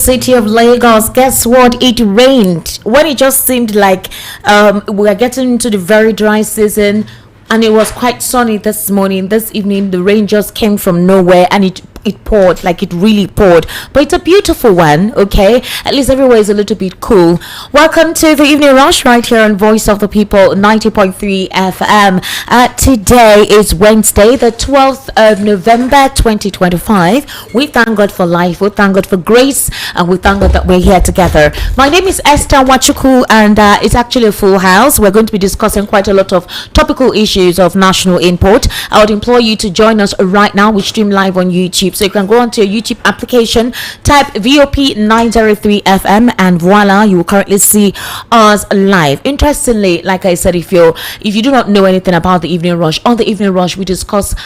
City of Lagos, guess what? It rained when it just seemed like we are getting into the very dry season, and it was quite sunny this morning. This evening, the rain just came from nowhere, and it poured, like it really poured, but it's a beautiful one. Okay, at least everywhere is a little bit cool. Welcome to the evening rush right here on Voice of the People 90.3 FM. Today is Wednesday, the 12th of November 2025. We thank God for life, we thank God for grace, and we thank God that we're here together. My name is Esther Wachuku, and it's actually a full house. We're going to be discussing quite a lot of topical issues of national import. I would implore you to join us right now. We stream live on YouTube, so you can go onto your YouTube application, type VOP 903 FM, and voila, you will currently see us live. Interestingly, like I said, if you do not know anything about the evening rush, on the evening rush we discuss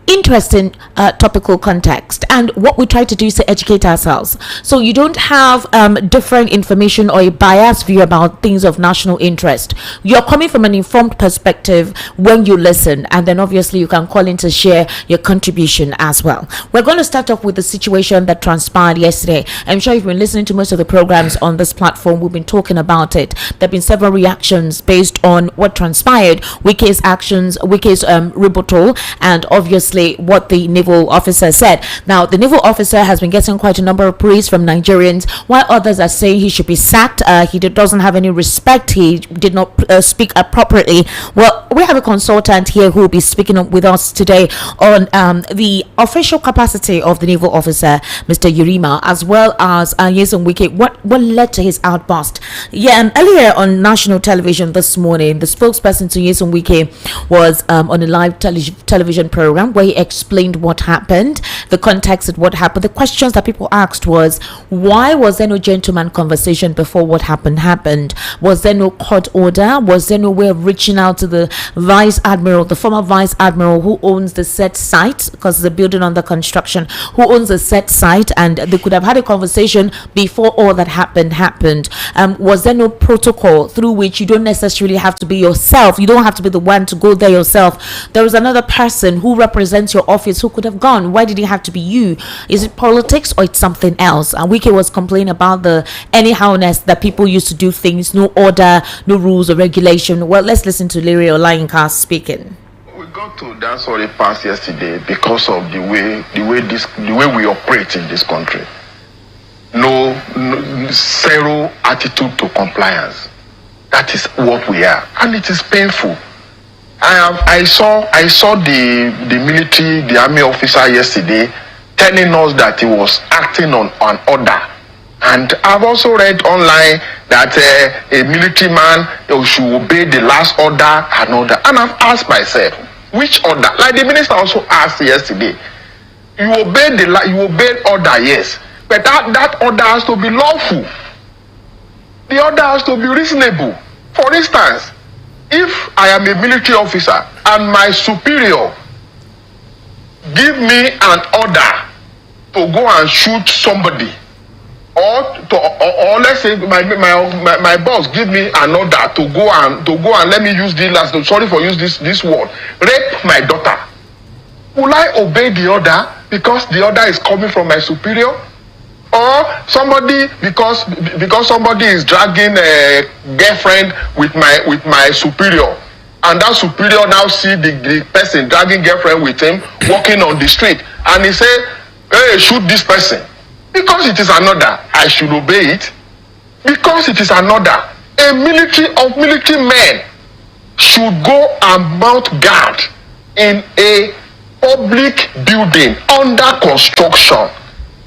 interesting topical context, and what we try to do is to educate ourselves, so you don't have different information or a biased view about things of national interest. You're coming from an informed perspective when you listen, and then obviously you can call in to share your contribution as well. We're going to start off with the situation that transpired yesterday. I'm sure you've been listening to most of the programs on this platform. We've been talking about it. There have been several reactions based on what transpired, Wike's actions, Wike's rebuttal, and obviously what the naval officer said. Now, the naval officer has been getting quite a number of praise from Nigerians, while others are saying he should be sacked. He doesn't have any respect. He did not speak appropriately. Well, we have a consultant here who will be speaking with us today on the official capacity of the naval officer, Mr. Yurima, as well as Nyesom Wike. What led to his outburst? Yeah, and earlier on national television this morning, the spokesperson to Nyesom Wike was on a live television program where he explained what happened, the context of what happened. The questions that people asked was, why was there no gentleman conversation before what happened? Was there no court order? Was there no way of reaching out to the vice admiral, the former vice admiral who owns the said site, because the building under construction, who owns the said site, and they could have had a conversation before all that happened? Was there no protocol through which you don't necessarily have to be yourself, you don't have to be the one to go there yourself? There was another person who represents your office who could have gone. Why did it have to be you? Is it politics or it's something else? And Wike was complaining about the anyhowness that people used to do things, no order, no rules or regulation. Well, let's listen to Larry Olayinka speaking. We got to that sorry pass yesterday because of the way we operate in this country. No, zero attitude to compliance. That is what we are, and it is painful. I saw the military, the army officer yesterday telling us that he was acting on an order, and I've also read online that a military man should obey the last order and order. And I've asked myself, which order? Like the minister also asked yesterday, you obey order, yes, but that order has to be lawful. The order has to be reasonable. For instance, if I am a military officer and my superior give me an order to go and shoot somebody, or let's say my boss give me an order to go and let me use this last, sorry for use this word, rape my daughter, will I obey the order because the order is coming from my superior? Or somebody, because somebody is dragging a girlfriend with my superior, and that superior now see the person dragging girlfriend with him walking on the street, and he say, hey, shoot this person. Because it is an order, I should obey it. Because it is an order, a military men should go and mount guard in a public building under construction.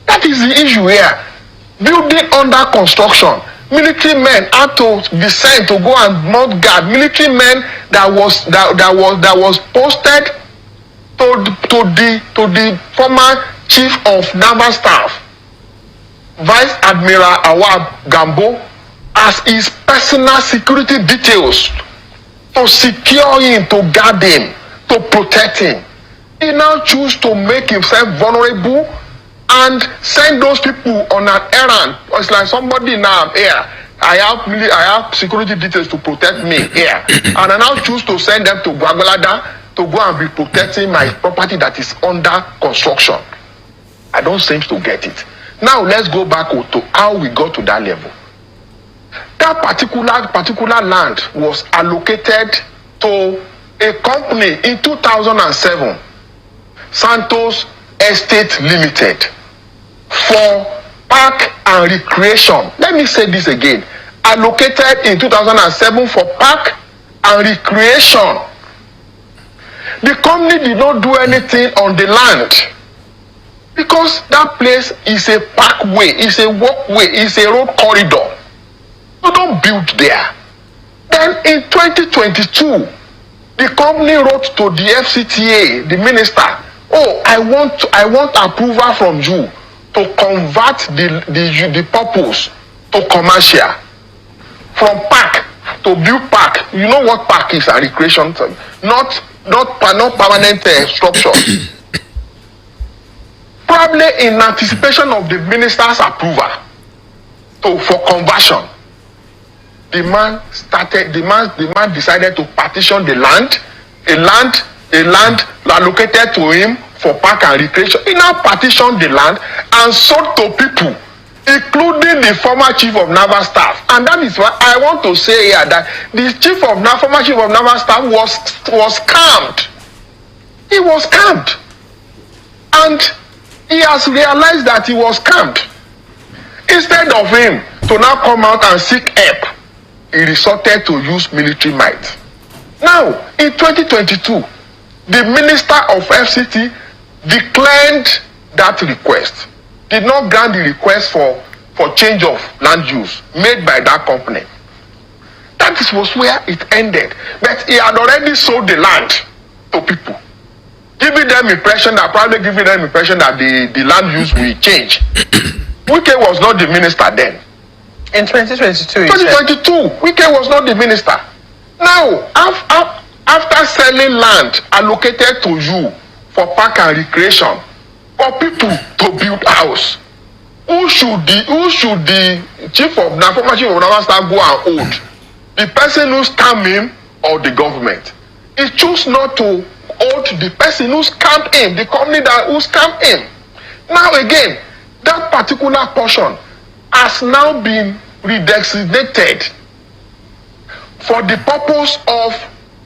That is the issue here. Building under construction. Military men had to descend to go and mount guard. Military men that was posted to the former chief of naval staff, Vice Admiral Awad Gambo, as his personal security details to secure him, to guard him, to protect him. He now choose to make himself vulnerable and send those people on an errand. It's like somebody now here. I have security details to protect me here, and I now choose to send them to Gwagwalada to go and be protecting my property that is under construction. I don't seem to get it. Now let's go back to how we got to that level. That particular land was allocated to a company in 2007, Santos Estate Limited, for park and recreation. Let me say this again. Allocated in 2007 for park and recreation. The company did not do anything on the land because that place is a parkway, it's a walkway, it's a road corridor. You don't build there. Then in 2022, the company wrote to the FCTA, the minister, oh, I want approval from you to convert the purpose to commercial. From park to build park. You know what park is? A recreation, not permanent structure. Probably in anticipation of the minister's approval for conversion, the man decided to partition the land, a land allocated to him for park and recreation. He now partitioned the land and sold to people, including the former chief of naval staff. And that is why I want to say here that the former chief of naval staff was scammed. He was scammed. And he has realized that he was scammed. Instead of him to now come out and seek help, he resorted to use military might. Now, in 2022, the minister of FCT declined that request, did not grant the request for change of land use made by that company. That was where it ended. But he had already sold the land to people, giving them the impression that the land use will change. Wike was not the minister then. In 2022, Wike was not the minister. Now, after selling land allocated to you for park and recreation, for people to build house, who should the former chief of naval staff go and hold? The person who scammed him or the government? He chose not to hold the person who scammed him, the company who scammed him. Now again, that particular portion has now been redesignated for the purpose of,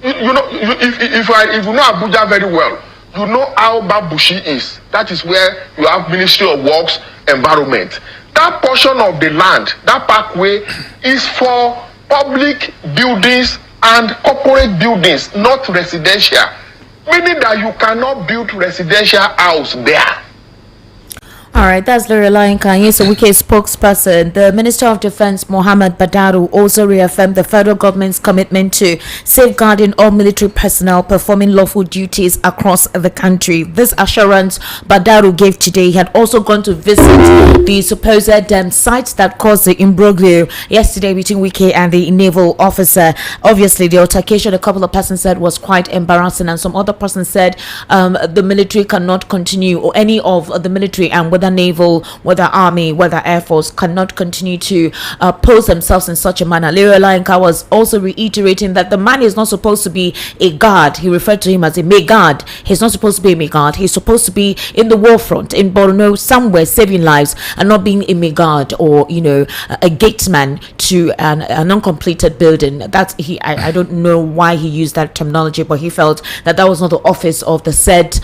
if you know Abuja very well, you know how Babushi is. That is where you have Ministry of Works, Environment. That portion of the land, that parkway, is for public buildings and corporate buildings, not residential. Meaning that you cannot build residential house there. All right, that's Lorelaine Kanyese, Wike spokesperson. The Minister of Defense, Mohammed Badaru, also reaffirmed the federal government's commitment to safeguarding all military personnel performing lawful duties across the country. This assurance Badaru gave today. He had also gone to visit the supposed site that caused the imbroglio yesterday between Wike and the naval officer. Obviously, the altercation, a couple of persons said, was quite embarrassing, and some other persons said the military cannot continue, or any of the military, and whether naval, whether army, whether air force, cannot continue to pose themselves in such a manner. Lero Lainka was also reiterating that the man is not supposed to be a guard. He referred to him as a May guard. He's not supposed to be a May guard. He's supposed to be in the war front in Borno somewhere, saving lives, and not being a May guard or a gatesman to an uncompleted building. I don't know why he used that terminology, but he felt that was not the office of the said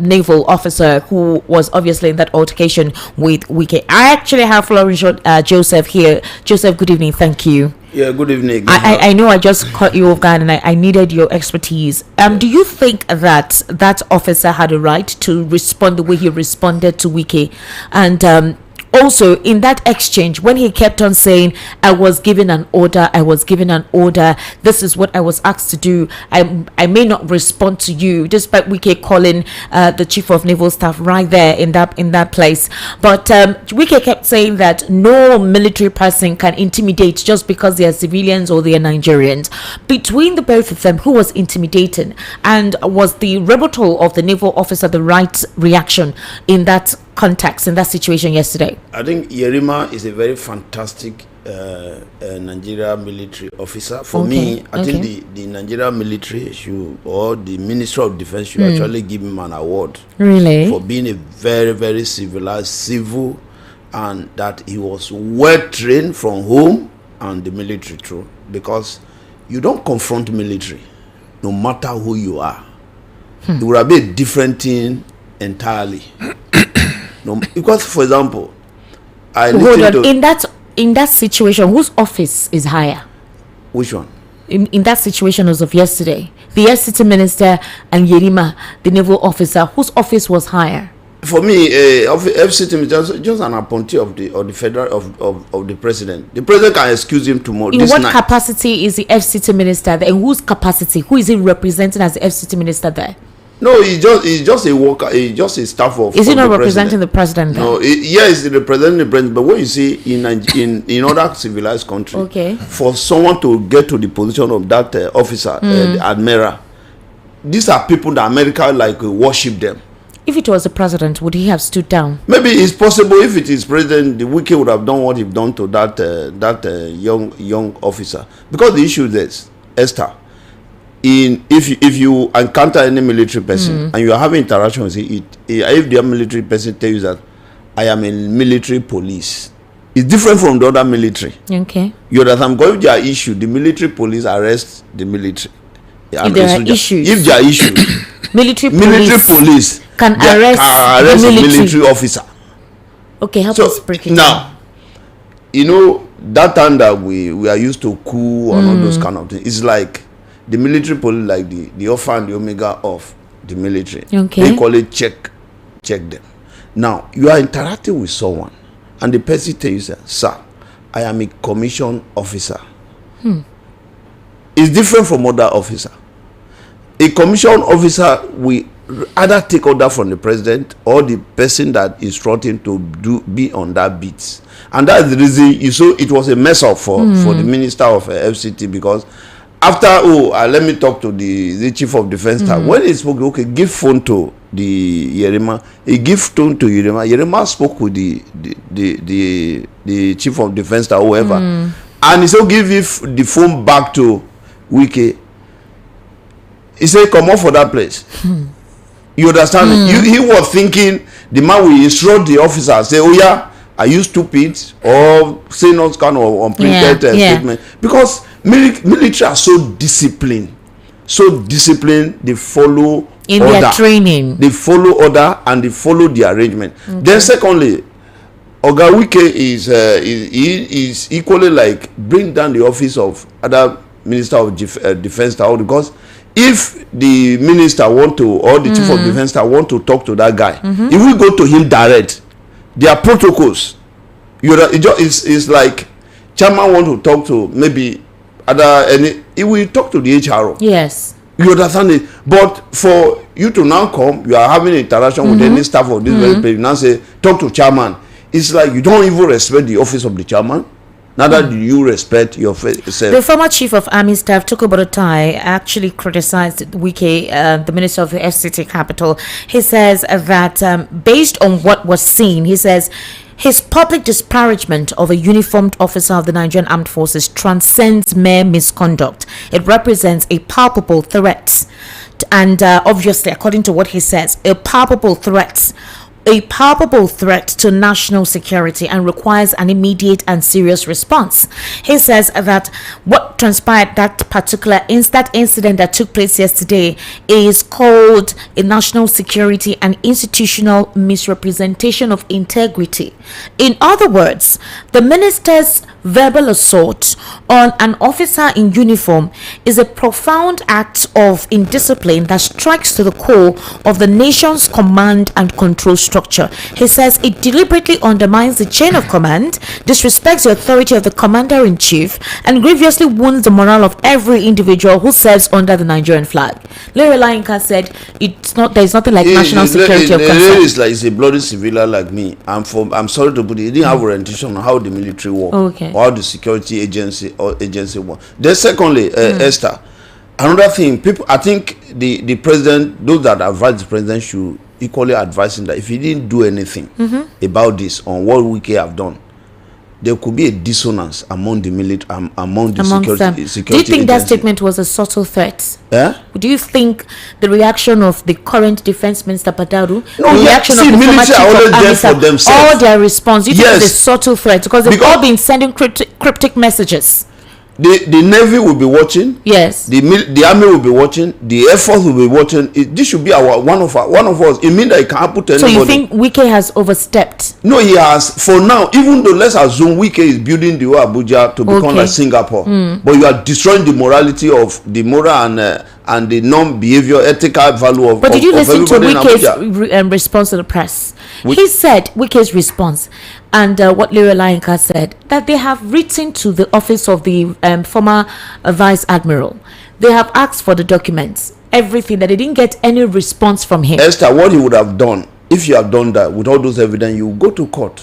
naval officer who was obviously in that altercation with Wike. I actually have Florence Joseph here. Joseph, good evening. Thank you. Yeah, good evening. I know I just caught you off guard and I needed your expertise. Do you think that officer had a right to respond the way he responded to Wike? And also, in that exchange, when he kept on saying, I was given an order, this is what I was asked to do, I may not respond to you, despite Wike calling the chief of naval staff right there in that place. But Wike kept saying that no military person can intimidate just because they are civilians or they are Nigerians. Between the both of them, who was intimidating? And was the rebuttal of the naval officer the right reaction in that context, in that situation yesterday? I think Yerima is a very fantastic a Nigeria military officer. For me, I think the Nigeria military should, or the Minister of Defense should actually give him an award. Really? For being a very, very civilized, civil, and that he was well trained from home and the military too. Because you don't confront military, no matter who you are. It would have been a different thing entirely. No, because, for example, hold on. In that situation, whose office is higher? Which one? In that situation as of yesterday, the FCT minister and Yerima, the naval officer, whose office was higher? For me, FCT is just an appointee of the federal of the president. The president can excuse him tomorrow. In what capacity is the FCT minister there? In whose capacity? Who is he representing as the FCT minister there? No, he's just a worker. He's just a staff of. Is he not representing the president? Then? No, yes, he's representing the president. But what you see in other civilized countries, for someone to get to the position of that officer, the admiral, these are people that America worship them. If it was the president, would he have stood down? Maybe it's possible. If it is president, the Wike would have done what he's done to that young officer. Because the issue is, Esther, if you encounter any military person and you are having interaction with it, if the military person tells you that I am a military police, it's different from the other military. Okay. You understand? Because if there are issues, the military police arrest the military. If there are issues, military police can arrest the military officer. Okay, help us break it now. You know that time that we are used to coup and all those kind of things. It's like the military police, like the alpha and the omega of the military. Okay. They call it check them. Now you are interacting with someone, and the person tells you, "Sir, I am a commissioned officer." It's different from other officer. A commissioned officer will either take order from the president or the person that is instructing to be on that beat, and that's the reason you saw it was a mess up for the minister of FCT, because after let me talk to the chief of defense staff. When he spoke, okay, give phone to the Yerima. He give phone to Yerima. Yerima spoke with the chief of defense staff, whoever, and he said give the phone back to Wike. He said come off for that place. You understand? He was thinking the man will instruct the officer, say, "Oh yeah, are you stupid?" or say not kind of unprinted statement. Because military are so disciplined. They follow in order. Their training. They follow order and they follow the arrangement. Then secondly, Oga Wike is equally like bring down the office of other minister of defense, because if the minister want to, or the chief of defense staff want to talk to that guy, he will go to him direct. There are protocols. It's like chairman want to talk to maybe he will talk to the HRO. Yes. You understand it? But for you to now come, you are having interaction with any staff of this very place, you now say talk to chairman. It's like you don't even respect the office of the chairman. Neither do you respect yourself. The former chief of army staff, Toko Bodotai, actually criticized Wike, the minister of the FCT capital. He says that based on what was seen, he says his public disparagement of a uniformed officer of the Nigerian Armed Forces transcends mere misconduct. It represents a palpable threat. And obviously, according to what he says, a palpable threat to national security and requires an immediate and serious response. He says that what transpired, that incident that took place yesterday, is called a national security and institutional misrepresentation of integrity. In other words, the minister's verbal assault on an officer in uniform is a profound act of indiscipline that strikes to the core of the nation's command and control structure. He says it deliberately undermines the chain of command, disrespects the authority of the commander-in-chief, and grievously wounds the morale of every individual who serves under the Nigerian flag. Larry Lainka said there's nothing like national security of concern. It's a bloody civilian like me. I'm sorry to put it, he didn't have orientation on how the military work. Okay. Or the security agency work. Then secondly, Esther, another thing, I think the president, those that advise the president should equally advise him that if he didn't do anything about this on what Wike have done, there could be a dissonance among the Amongst them. security Do you think that agency. statement was a subtle threat? Eh? Do you think the reaction of the current defense minister Badaru, No, the yeah, reaction see, of the former military chief are of always army there for staff, themselves. all their response, you think Yes. it's a subtle threat because they've Because- all been sending cryptic messages? The navy will be watching. Yes. The army will be watching. The air force will be watching. This should be one of us. It means that it can happen to So anybody. you think Wike has overstepped? No, he has. For now, even though let's assume Wike is building the whole Abuja to become Okay. like Singapore, but you are destroying the morality of the moral and the non-behavior, ethical value of. But did you listen to everybody in Abuja. Wike's response to the press? He said, Wike's response, and what Leroy Lainka said, that they have written to the office of the former vice admiral. They have asked for the documents, everything, that they didn't get any response from him. Esther, what he would have done, if you have done that with all those evidence, you go to court.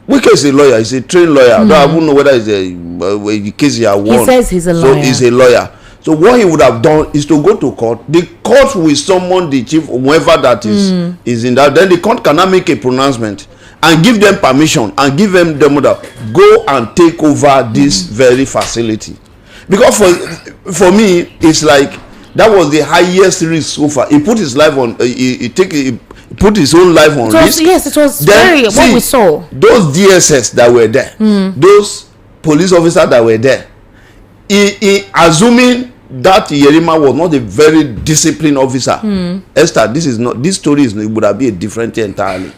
Wike is a lawyer. He's a trained lawyer. I don't know whether it's a case he has won. He says he's a So lawyer. he's a lawyer. So what he would have done is to go to court. The court will summon the chief, whoever that is in that. Then the court cannot make a pronouncement and give them permission and give them the order, go and take over this very facility. Because for me, it's like that was the highest risk so far. He put his life on. He put his own life on risk. Yes, it was Then, very what we saw. Those DSS that were there, those police officers that were there, he assuming that Yerima was not a very disciplined officer. Esther, this story it would have been a different thing entirely.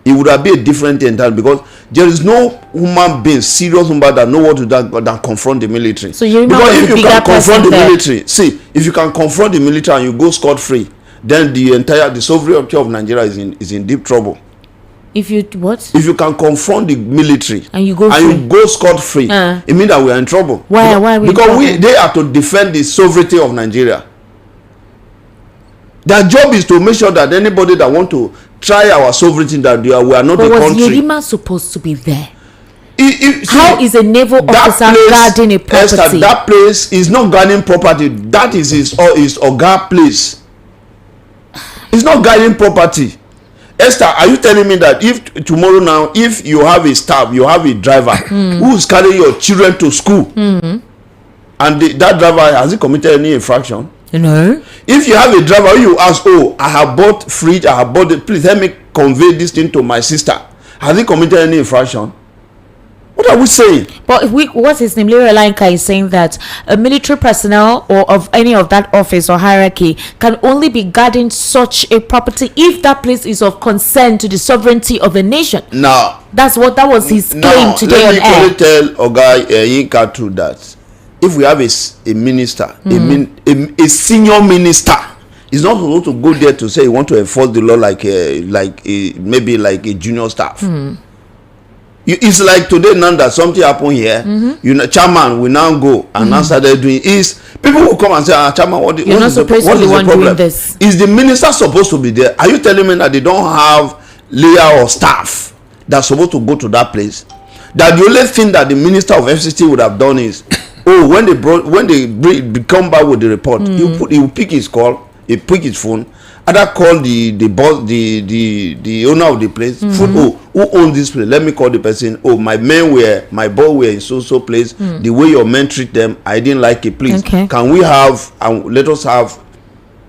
It would have been a different thing entirely because there is no human being, serious human that know what to do than confront the military. So Yerima because was if the you bigger can confront the person there. military, if you can confront the military and you go scot free, then the sovereignty of Nigeria is in deep trouble. If you what? If you can confront the military And you go scot free, it means that we are in trouble. Why are we in trouble? They are to defend the sovereignty of Nigeria. Their job is to make sure that anybody that want to try our sovereignty, that we are not But a was country. Yerima supposed to be there? See, How is a naval officer guarding a property? Esther, that place is not guarding property. That is his Oga place. It's not guarding property. Esther, are you telling me that if tomorrow now, if you have a staff, you have a driver who is carrying your children to school, and that driver, has he committed any infraction? No. If you have a driver, you ask, oh, I have bought fridge, I have bought it, please help me convey this thing to my sister. Has he committed any infraction? What are we saying? But what's his name? Leroy Lainka is saying that a military personnel or of any of that office or hierarchy can only be guarding such a property if that place is of concern to the sovereignty of a nation. Now, that was his claim today on let air. me tell Oga Yinka true that if we have a minister, a senior minister, he's not supposed to go there to say he want to enforce the law maybe like a junior staff. It's like today now that something happened here, chairman will now go and now started doing is people will come and say, chairman, what is the problem? This. Is the minister supposed to be there? Are you telling me that they don't have layer or staff that's supposed to go to that place? That the only thing that the minister of FCT would have done is, when they come back with the report, he will pick his call, he pick his phone, either call the boss, the owner of the place, who owns this place, let me call the person, my boy were in so place, the way your men treat them, I didn't like it, please. Okay. Can we have, and let us have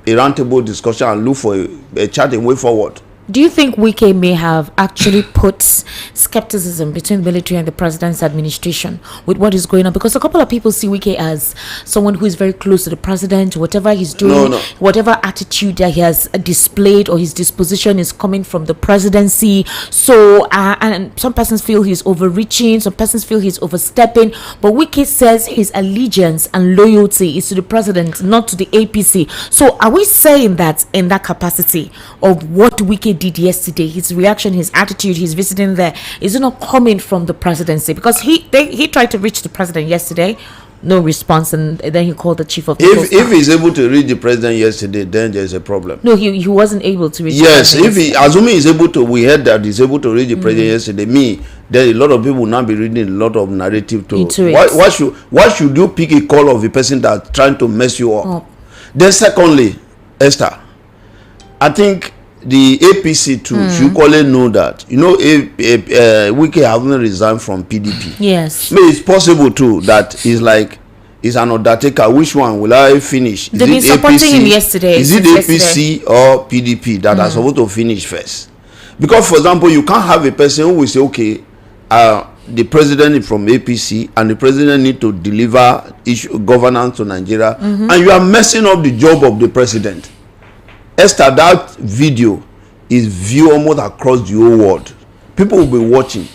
a roundtable discussion and look for a chat and way forward. Do you think Wike may have actually put skepticism between the military and the president's administration with what is going on? Because a couple of people see Wike as someone who is very close to the president. Whatever he's doing, whatever attitude that he has displayed or his disposition is coming from the presidency. So, and some persons feel he's overreaching, some persons feel he's overstepping. But Wike says his allegiance and loyalty is to the president, not to the APC. So, are we saying that in that capacity of what Wike did yesterday, his reaction, his attitude, his visiting there, is it not coming from the presidency? Because he tried to reach the president yesterday, no response, and then he called the chief of if he's able to reach the president yesterday, then there's a problem. No, he wasn't able to reach. Yes, assuming he's able to, we heard that he's able to reach the president yesterday. Then a lot of people will now be reading a lot of narrative to why should you pick a call of a person that's trying to mess you up? Then secondly, Esther, I think the APC too should equally know that, you know, Wike haven't resigned from PDP. Yes. Maybe it's possible too that it's like it's an undertaker. Which one will I finish? They've been supporting him yesterday. Is it APC or PDP that are supposed to finish first? Because, for example, you can't have a person who will say, okay, the president is from APC and the president need to deliver governance to Nigeria, and you are messing up the job of the president. Esther, that video is viewed almost across the whole world. People will be watching.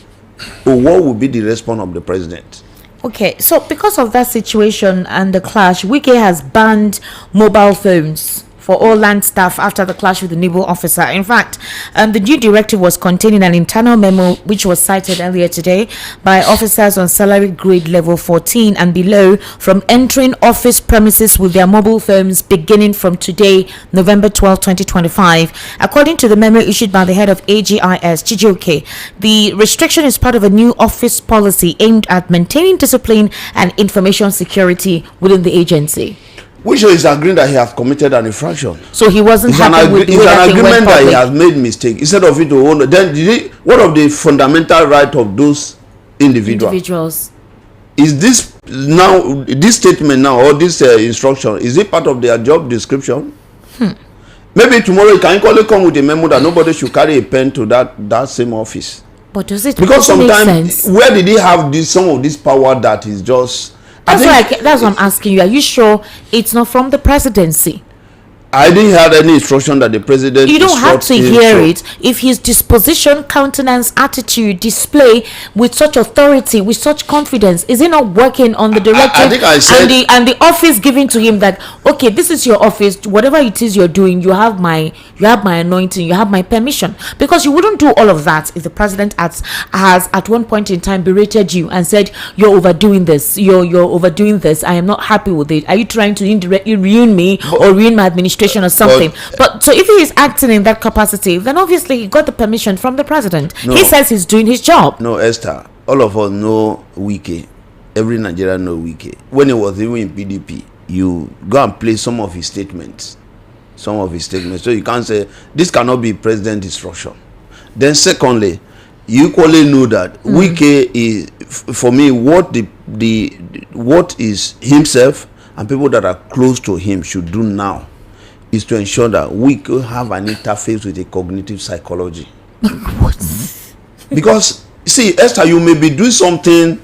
Oh, what will be the response of the president? Okay, so because of that situation and the clash, Wike has banned mobile phones for all land staff after the clash with the naval officer. In fact, the new directive was contained in an internal memo which was cited earlier today by officers on salary grade level 14 and below from entering office premises with their mobile phones beginning from today, November 12, 2025. According to the memo issued by the head of AGIS, Chijioke, the restriction is part of a new office policy aimed at maintaining discipline and information security within the agency. Which is agreeing that he has committed an infraction. So he wasn't happy with the way that it's an thing went agreement that public. he has made mistake. Instead of it to own, then what of the fundamental right of those individuals? Is this now, this statement now, or this instruction, is it part of their job description? Maybe tomorrow you can equally come with a memo that nobody should carry a pen to that same office. But does it Because also make sometimes, sense? where did he have some of this power that is just... That's what I'm asking you. Are you sure it's not from the presidency? I didn't have any instruction that the president... You don't have to hear it. If his disposition, countenance, attitude, display with such authority, with such confidence, is he not working on the directive I think I said, and the office giving to him that, okay, this is your office, whatever it is you're doing, you have my anointing, you have my permission? Because you wouldn't do all of that if the president has at one point in time berated you and said, you're overdoing this, you're overdoing this, I am not happy with it. Are you trying to indirectly ruin me or ruin my administration or something? But so if he is acting in that capacity, then obviously he got the permission from the president. No. He says he's doing his job. No, Esther, all of us know Wike. Every Nigerian know Wike. When he was even in PDP, you go and play some of his statements. So you can't say this cannot be president instruction. Then secondly, you equally know that Wike is, for me, what is himself and people that are close to him should do now is to ensure that we could have an interface with a cognitive psychology. What? Because, see, Esther, you may be doing something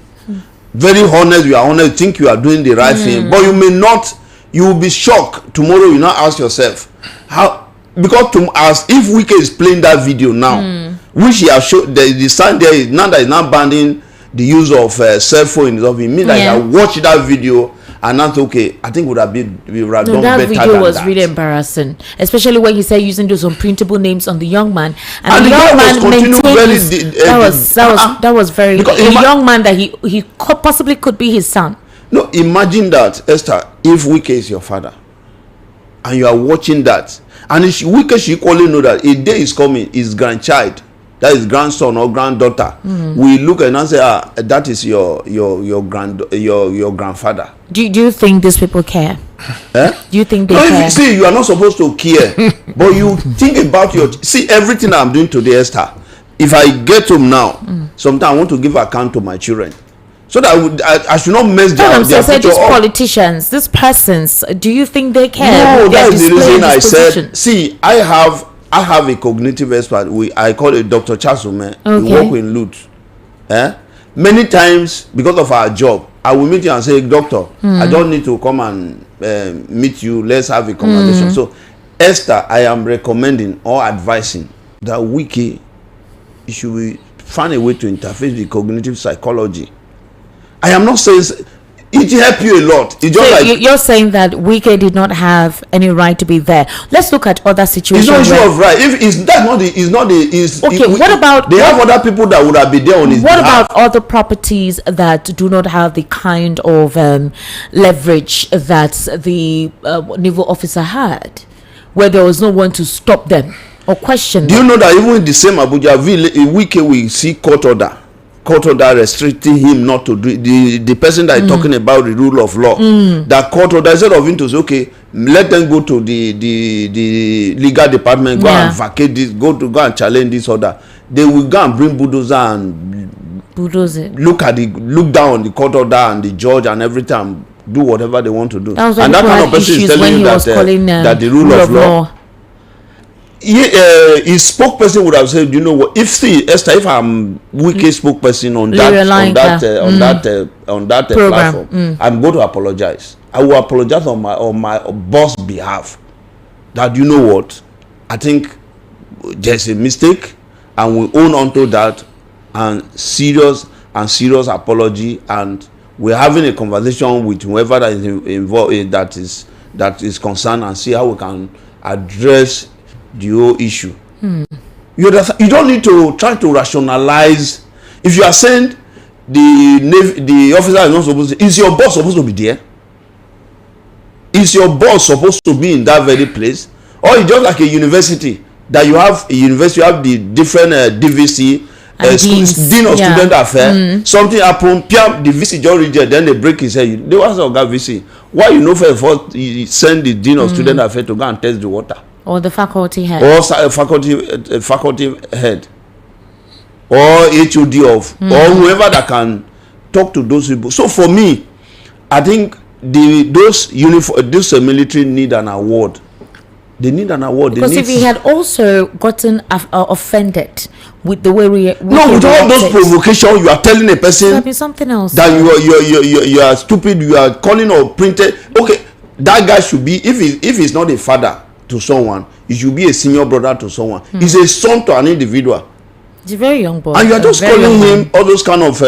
very honest, you are honest, you think you are doing the right thing, but you may not, you will be shocked. Tomorrow you now ask yourself, how, because as if Wike is playing that video now, which he has shown, the sign there is now that he's now banning the use of cell phone in his office. It means that he has watched that video and that's okay. I think we would have done better. That video was really embarrassing, especially when he said using those unprintable names on the young man, and the young man maintained that was very a young man that he possibly could be his son. No, imagine that, Esther, if Wike is your father and you are watching that, and Wike should equally know that a day is coming, his grandchild, that is grandson or granddaughter, we look and say, that is your grandfather. Do you think these people care? Do you think they care? See, you are not supposed to care, but you think about see everything I'm doing today, Esther. If I get home now, sometimes I want to give account to my children, so that I should not mess their future these up. Politicians, these persons, do you think they care? No, that is the reason I said. See, I have a cognitive expert. I call it Dr. Chasume. Okay. We work with Lut. Many times, because of our job, I will meet you and say, Doctor, I don't need to come and meet you. Let's have a conversation. So, Esther, I am recommending or advising that Wike should find a way to interface with cognitive psychology. I am not saying it help you a lot. It's just so you're saying that Wike did not have any right to be there. Let's look at other situations. It's not issue of right. If it's that what about they have other people that would have been there on his behalf. What about other properties that do not have the kind of leverage that the naval officer had, where there was no one to stop them or question them? Do you know that even in the same Abuja, Wike will see court order court order restricting him not to do the person that is talking about the rule of law. That court order, instead of him to say, okay, let them go to the legal department, go and vacate this, go and challenge this order. They will go and bring bulldozer and look down on the court order and the judge and everything, and do whatever they want to do. And that kind of person is telling you that the rule of law. His spokesperson would have said, you know what, if Esther, if I'm Wike spokesperson on that platform, I'm going to apologize. I will apologize on my boss' behalf. That, you know what, I think there's a mistake, and we own onto that, and serious apology, and we're having a conversation with whoever that is involved, that is concerned, and see how we can address the whole issue. You don't need to try to rationalize. If you are saying the officer is not supposed to, is your boss supposed to be there? Is your boss supposed to be in that very place? Or it's just like a university, that you have the different DVC, dean of student affairs. Something happened, the VC just reject, then they break his head. They want to get VC. Why you know first you send the dean of student affairs to go and test the water? Or the faculty head. Or faculty head. Or HOD of, or whoever that can talk to those people. So for me, I think those military need an award. They need an award. Because if he had also gotten offended with the way we with all those provocations, you are telling a person be something else that you are stupid, you are calling or printed. Okay, that guy should be, if he's not a father to someone, he should be a senior brother to someone. He's a son to an individual. He's a very young boy, and you are just calling him all those kind of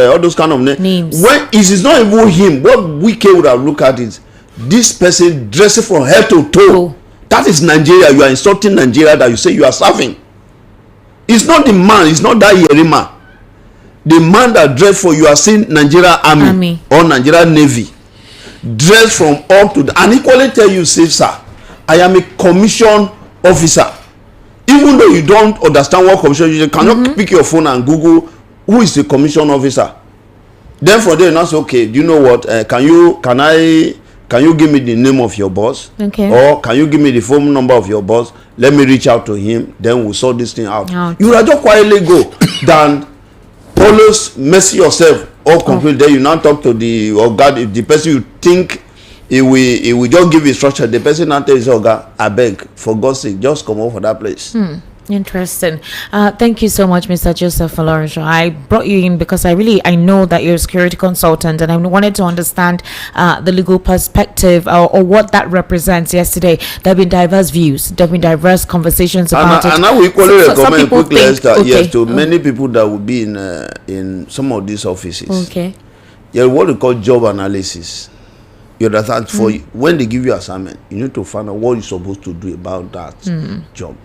names. When it is not even him, what Wike would have looked at is this person dressing from head to toe. That is Nigeria. You are insulting Nigeria that you say you are serving. It's not the man, it's not that Yerima. The man that dressed for, you are saying Nigeria Army or Nigeria Navy, dressed from up to and equally tell you, say, sir, I am a commissioned officer. Even though you don't understand what commission, you cannot pick your phone and Google who is the commission officer. Then from there, you now say, okay, do you know what? Can you give me the name of your boss? Okay. Or can you give me the phone number of your boss? Let me reach out to him. Then we'll sort this thing out. You will just quietly go than always mess yourself up completely. Then you now talk to the person you think he will just give instruction. The person now tells you, Oga, I beg, for God's sake, just come over for that place. Interesting. Thank you so much, Mr. Joseph Flourish. I brought you in because I know that you're a security consultant, and I wanted to understand the legal perspective or what that represents. Yesterday, there have been diverse views, there have been diverse conversations about it. And I will equally recommend quickly, Esther, to many people that will be in some of these offices. Okay. Yeah, what we call job analysis. You understand? For when they give you assignment, you need to find out what you're supposed to do about that job.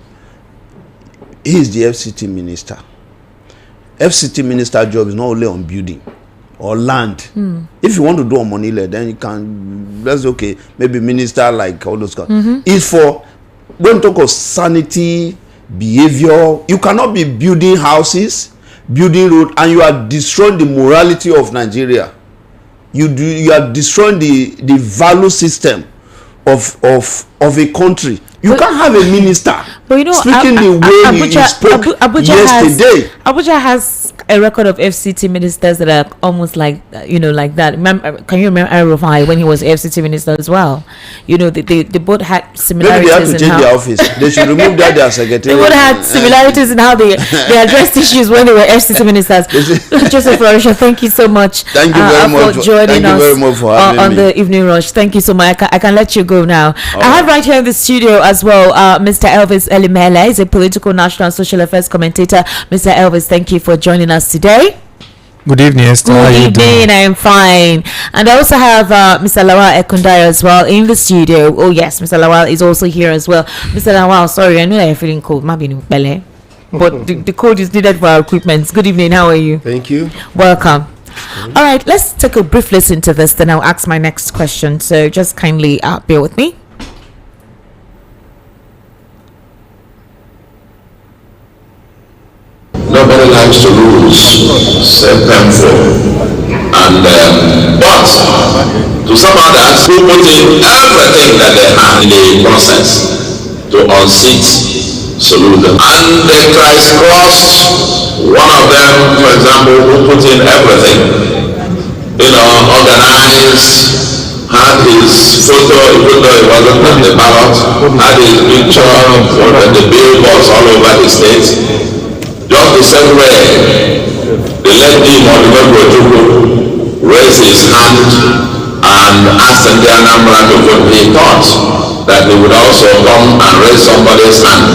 He is the FCT minister. FCT minister job is not only on building or land. If you want to do on money, then you can. That's okay. Maybe minister like all those guys. It's for when talk of sanity, behavior. You cannot be building houses, building road, and you are destroying the morality of Nigeria. You are destroying the value system of a country. You can't have a minister speaking the way he spoke yesterday. Abuja has a record of FCT ministers that are almost like like that. Can you remember Arufai when he was FCT minister as well? They both had similarities. Maybe they have to change their office. They should remove their secretary. They both had similarities in how they addressed issues when they were FCT ministers. Joseph Flourish, thank you so much. Thank you very much for joining us on the evening rush. Thank you so much. I can let you go now. I have right here in the studio as well Mr. Elvis Elimele. Is a political, national, and social affairs commentator. Mr. Elvis, thank you for joining us today. Good evening, Esther. Good evening. I am fine. And I also have Mr. Lawal Ekundaya as well in the studio. Oh yes, Mr. Lawal is also here as well. Mr. Lawal, sorry, I know that you're feeling cold. Maybe in Pele, but the code is needed for our equipment. Good evening. How are you? Thank you. Welcome. All right, let's take a brief listen to this. Then I'll ask my next question. So just kindly bear with me. Nobody likes to lose, say painful. And but to some others who put in everything that they have in the process to unseat Soludo, and they crisscrossed one of them, for example, who put in everything, organized, had his photo, even though it wasn't on the ballot, had his picture on the billboards all over the state. Just the same way, they let him on the raise his hand and ask the Anambra to vote. He thought that they would also come and raise somebody's hand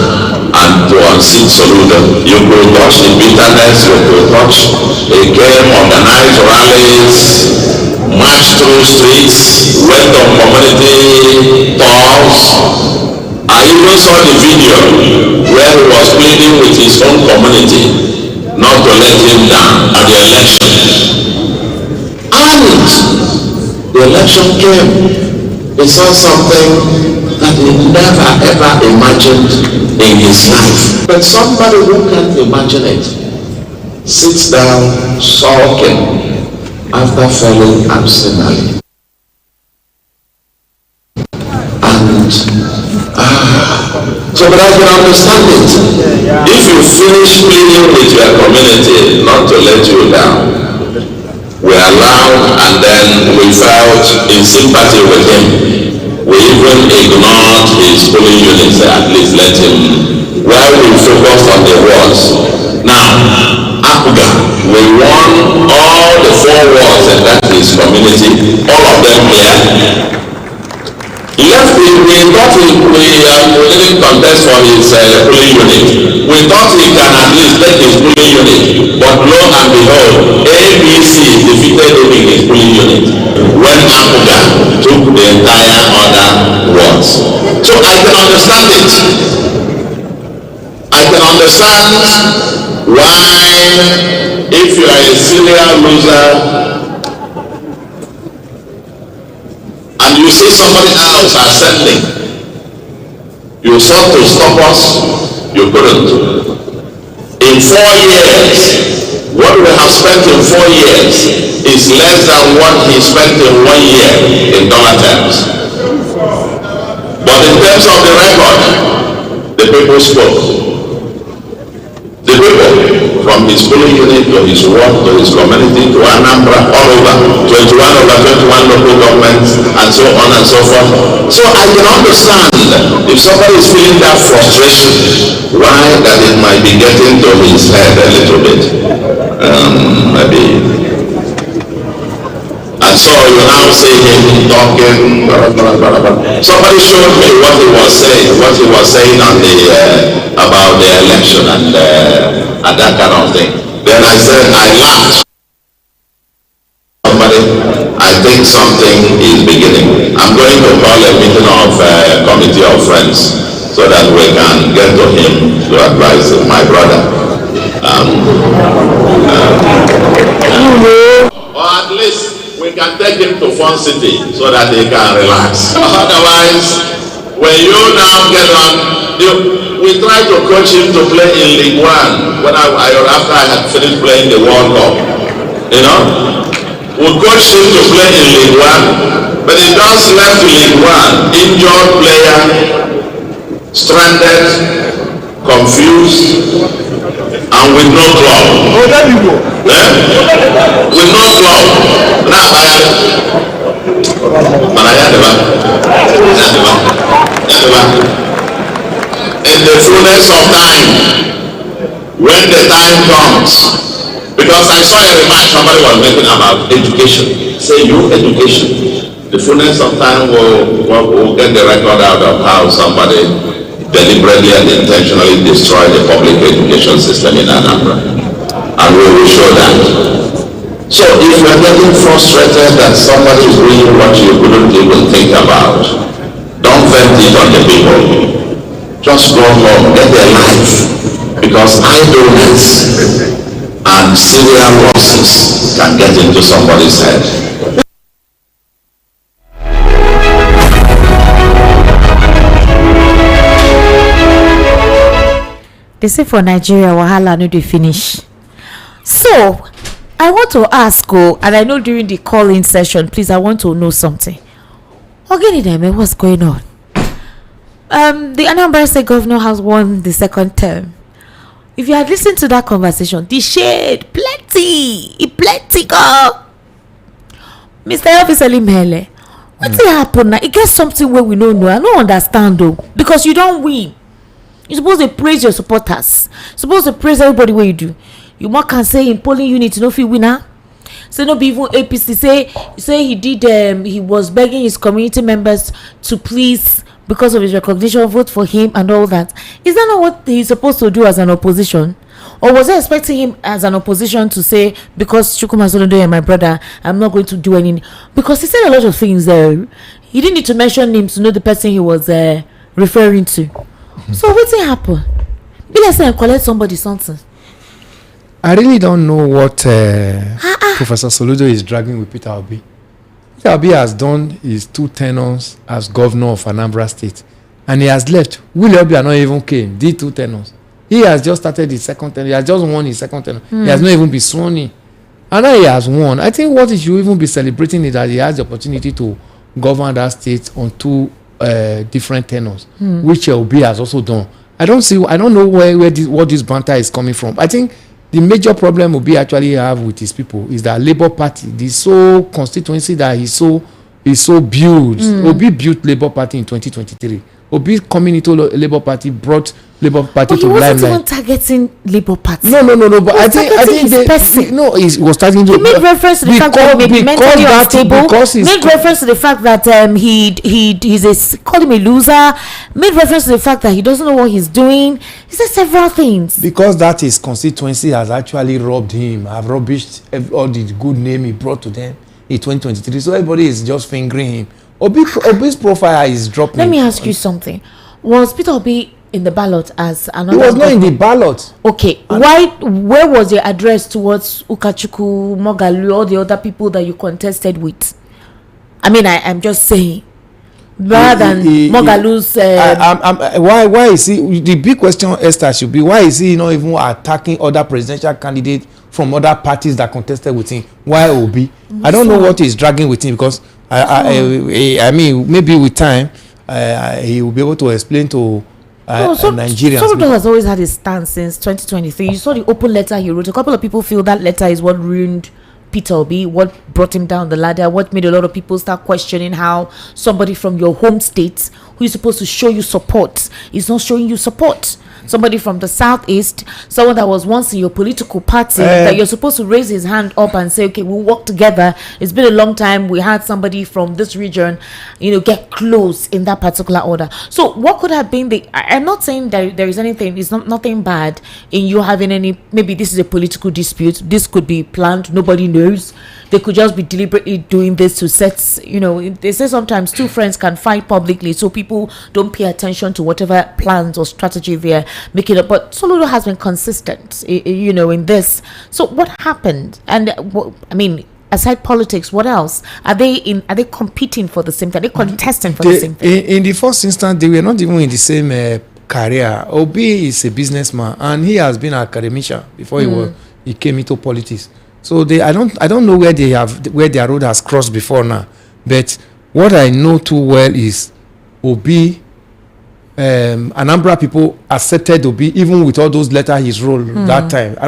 and to unseat Soludo. You could touch the bitterness, you could touch a game, organized rallies, march through streets, went on community tours. I even saw the video where he was pleading with his own community not to let him down at the election. And the election came. He saw something that he never ever imagined in his life. But somebody who can't imagine it sits down sulking after failing absently. And so that I can understand it. If you finish pleading with your community not to let you down, we allowed, and then we felt in sympathy with him. We even ignored his polling units, at least let him, while we focused on the wards. Now, Apuga, we won all the 4 wards in that his community, all of them here. Left we thought we didn't contest for his polling unit. We thought he can at least take his polling unit, but lo and behold, ABC defeated him in his polling unit when Apuga took the entire other wards. So I can understand it. I can understand why, if you are a serial loser and you see somebody else ascending, you sought to stop us, you couldn't. In 4 years, what we have spent in 4 years is less than what he spent in 1 year in dollar terms. But in terms of the record, the people spoke. The people, from his polling unit to his ward to his community to Anambra, all over, 21 over 21 local governments, and so on and so forth. So I can understand if somebody is feeling that frustration, why that it might be getting to his head a little bit. Maybe. And so you now see him talking, somebody showed me what he was saying on the about the election and that kind of thing. Then I said, I laughed. Somebody, I think something is beginning. I'm going to call a meeting of committee of friends so that we can get to him to advise my brother. Or at least we can take him to Fun City so that he can relax. Otherwise, when you now get on, we try to coach him to play in League One after I had finished playing the World Cup. We coach him to play in League One, but he just left League One, injured player, stranded, confused, and with no club. With no club. In the fullness of time, when the time comes, because I saw a remark somebody was making about education. Say education. The fullness of time will get the record out of how somebody deliberately and intentionally destroyed the public education system in Anambra. And we will show that. So if you are getting frustrated that somebody is doing what you couldn't even think about, don't vent it on the people. Just go home, get their life. Because idleness and serial losses can get into somebody's head. They say for Nigeria, wahala no dey finish. So, I want to ask, and I know during the call-in session, please, I want to know something. Ogini, what's going on? The Anambra State governor has won the second term. If you had listened to that conversation, the shade plenty go. Mr. Elvis Elimele, what did happen now? It gets something where we don't know. I don't understand though, because you don't win. You're supposed to praise your supporters. You're supposed to praise everybody where you do. You more can say in polling unit, you know, if you winner. Say no be even APC. Say he did. He was begging his community members to please, because of his recognition, vote for him and all that. Is that not what he's supposed to do as an opposition? Or was I expecting him as an opposition to say, because Chukwuma Soludo and my brother, I'm not going to do anything? Because he said a lot of things there. He didn't need to mention names to know the person he was referring to. So what's happened? Be like saying collect somebody something. I really don't know what Professor Soludo is dragging with Peter Obi. Peter Obi has done his 2 tenures as governor of Anambra State, and he has left. Willie Obi not even came, did 2 tenures. He has just started his second tenure. He has just won his second tenure. He has not even been sworn in. And now he has won. I think what he should even be celebrating is that he has the opportunity to govern that state on 2 different tenures, which Obi has also done. I don't know what this banter is coming from. I think the major problem Obi actually have with his people is that Labour Party, the sole constituency that is so built. Obi built Labour Party in 2023. Obi coming into Labour Party brought Labour Party to limelight. He wasn't even targeting Labour Party. No. But I think he was targeting. He made reference to the fact that maybe mentally unstable. Made reference to the fact that he's called him a loser. Made reference to the fact that he doesn't know what he's doing. He said several things. Because that his constituency has actually robbed him. Have rubbished all the good name he brought to them in 2023. So everybody is just fingering him. Obi's profile is dropping. Let me ask you something. Was Peter Obi in the ballot as another? He was not in the ballot. Okay. Where was your address towards Ukachukwu, Mogalu, all the other people that you contested with? I mean, I'm just saying. Rather than Mogalu's. Why is he? The big question, Esther, should be why is he not even attacking other presidential candidates from other parties that contested with him? Why Obi? I don't know what he's dragging with him, because I mean, maybe with time he will be able to explain to Nigerians. Soludo has always had his stance since 2023. You saw the open letter he wrote. A couple of people feel that letter is what ruined Peter Obi, what brought him down the ladder, what made a lot of people start questioning how somebody from your home state who is supposed to show you support is not showing you support. Somebody from the southeast, someone that was once in your political party, that you're supposed to raise his hand up and say, okay, we'll work together. It's been a long time. We had somebody from this region, get close in that particular order. So what could have been I'm not saying that there is anything, it's nothing bad in you having maybe this is a political dispute. This could be planned. Nobody knows. They could just be deliberately doing this to set, they say sometimes 2 friends can fight publicly, so people don't pay attention to whatever plans or strategy they're making up. But Soludo has been consistent, in this. So what happened? And I mean, aside politics, what else? Are they competing for the same thing? Are they contesting for the same thing? In the first instance, they were not even in the same career. Obi is a businessman, and he has been an academician before he came into politics. So I don't know where their road has crossed before now. But what I know too well is Obi, Anambra people accepted Obi even with all those letters he wrote that time.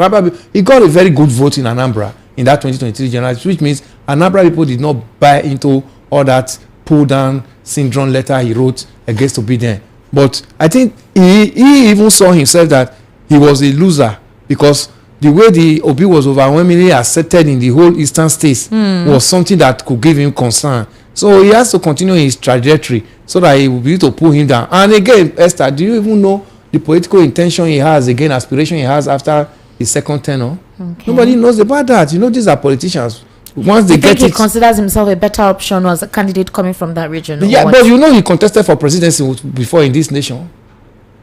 He got a very good vote in Anambra in that 2023 general, which means Anambra people did not buy into all that pull down syndrome letter he wrote against Obi then. But I think he even saw himself that he was a loser, because the way the Obi was overwhelmingly accepted in the whole eastern states was something that could give him concern. So he has to continue his trajectory so that he will be able to pull him down. And again, Esther, do you even know the political intention he has, aspiration he has after his second tenure? Okay. Nobody knows about that. These are politicians. Once they get it, he considers himself a better option as a candidate coming from that region. Yeah, but he contested for presidency before in this nation.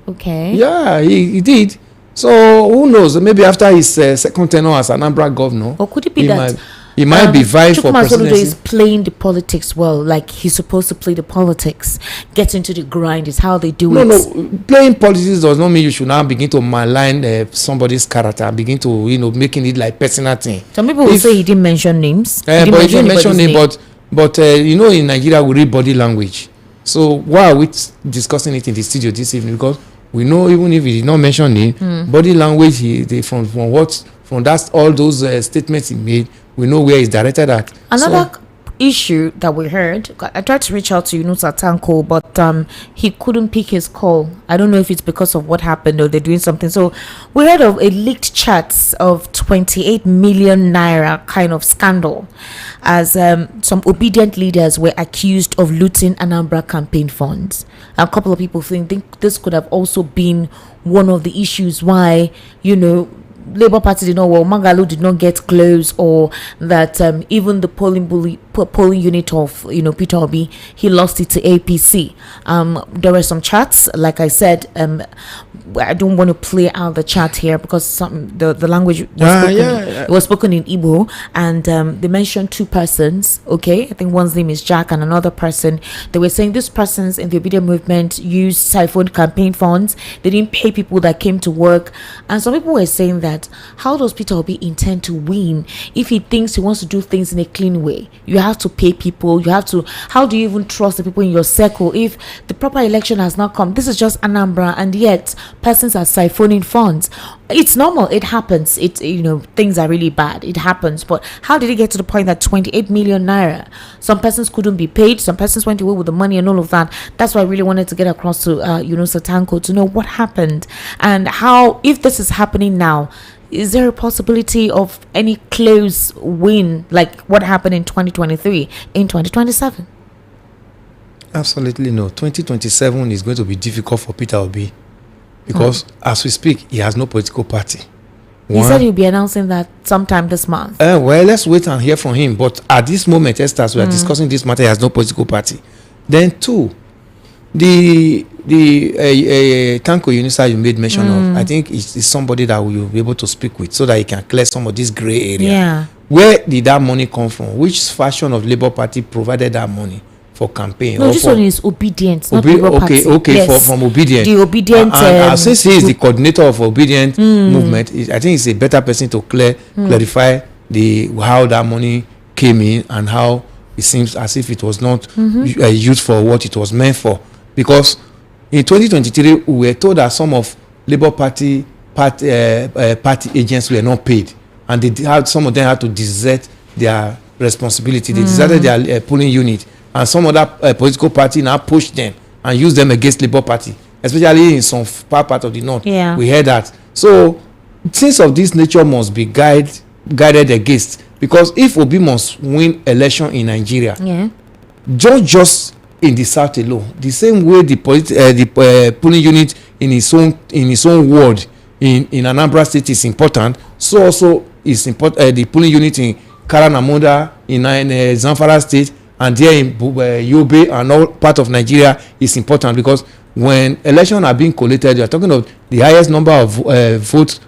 Okay. Yeah, he did. So who knows? Maybe after his second tenure as Anambra governor, or could it be that he might be vying for Chukwuma Soludo presidency. is playing the politics well, like he's supposed to play the politics. Get into the grind is how they do it. No, playing politics does not mean you should now begin to malign somebody's character, begin to, making it like personal thing. Some people will say he didn't mention names. But he didn't mention name, but in Nigeria we read body language. So why are we discussing it in the studio this evening? Because we know even if he did not mention name, body language, from all those statements he made, we know where he's directed at. Another issue that we heard, I tried to reach out to Yunusa Tanko, but he couldn't pick his call. I don't know if it's because of what happened or they're doing something. So we heard of a leaked chats of 28 million naira kind of scandal, as some obedient leaders were accused of looting Anambra campaign funds. A couple of people think this could have also been one of the issues why Labour Party did not, Magalu did not get close, or that even the polling unit of Peter Obi, he lost it to APC. There were some chats, like I said. I don't want to play out the chat here because the language was spoken in Igbo, and they mentioned two persons. Okay, I think one's name is Jack and another person. They were saying these persons in the obedient movement used siphoned campaign funds. They didn't pay people that came to work, and some people were saying that, how does Peter Obi intend to win if he thinks he wants to do things in a clean way? You have to pay people. How do you even trust the people in your circle if the proper election has not come? This is just Anambra, and yet persons are siphoning funds. It's normal. It happens. Things are really bad. It happens. But how did it get to the point that 28 million naira? Some persons couldn't be paid. Some persons went away with the money and all of that. That's why I really wanted to get across to Yunusa Tanko to know what happened and how, if this is happening now, is there a possibility of any close win like what happened in 2023 in 2027? Absolutely no. 2027 is going to be difficult for Peter Obi because as we speak, he has no political party. He said he'll be announcing that sometime this month. Well, let's wait and hear from him. But at this moment, Esther, as we are discussing this matter, he has no political party. Then two, the Tanko Unisa you made mention of, I think is somebody that we will be able to speak with so that he can clear some of this gray area. Yeah. Where did that money come from? Which faction of Labour Party provided that money for campaign? No, this one is obedient, not Labour Party. Okay, yes. from obedient. The obedient. Since he is the coordinator of obedient movement, I think he's a better person to clarify how that money came in and how it seems as if it was not used for what it was meant for. Because in 2023, we were told that some of Labour Party agents were not paid, and some of them had to desert their responsibility. They deserted their polling unit, and some other political party now pushed them and used them against Labour Party, especially in some part of the north. Yeah. We heard that. So things of this nature must be guided against, because if Obi must win election in Nigeria, just in the south alone, the same way the polling unit in his own ward in Anambra State is important, so also is important the polling unit in Karanamoda in Zamfara State and there in Yobe and all part of Nigeria is important, because when elections are being collated, you are talking of the highest number of votes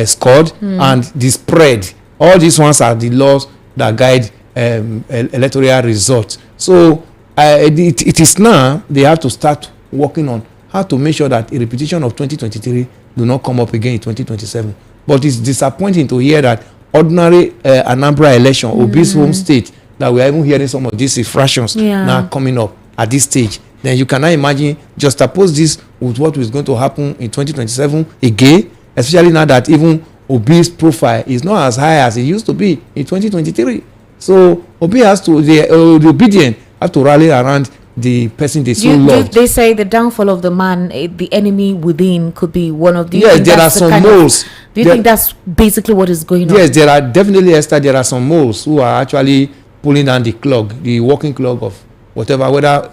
scored and the spread. All these ones are the laws that guide electoral results. So it is now they have to start working on how to make sure that a repetition of 2023 do not come up again in 2027. But it's disappointing to hear that ordinary Anambra election, Obi's home state, that we are even hearing some of these infractions now coming up at this stage. Then you cannot imagine, just oppose this with what is going to happen in 2027 again, especially now that even Obi's profile is not as high as it used to be in 2023. So Obi has to, the obedient have to rally around the person they so love. They say the downfall of the man, the enemy within, could be one of the. Yes, there are some moles. Do you think that's basically what is going on? Yes, there are definitely, Esther, there are some moles who are actually pulling down the clog, the working clog of whatever, whether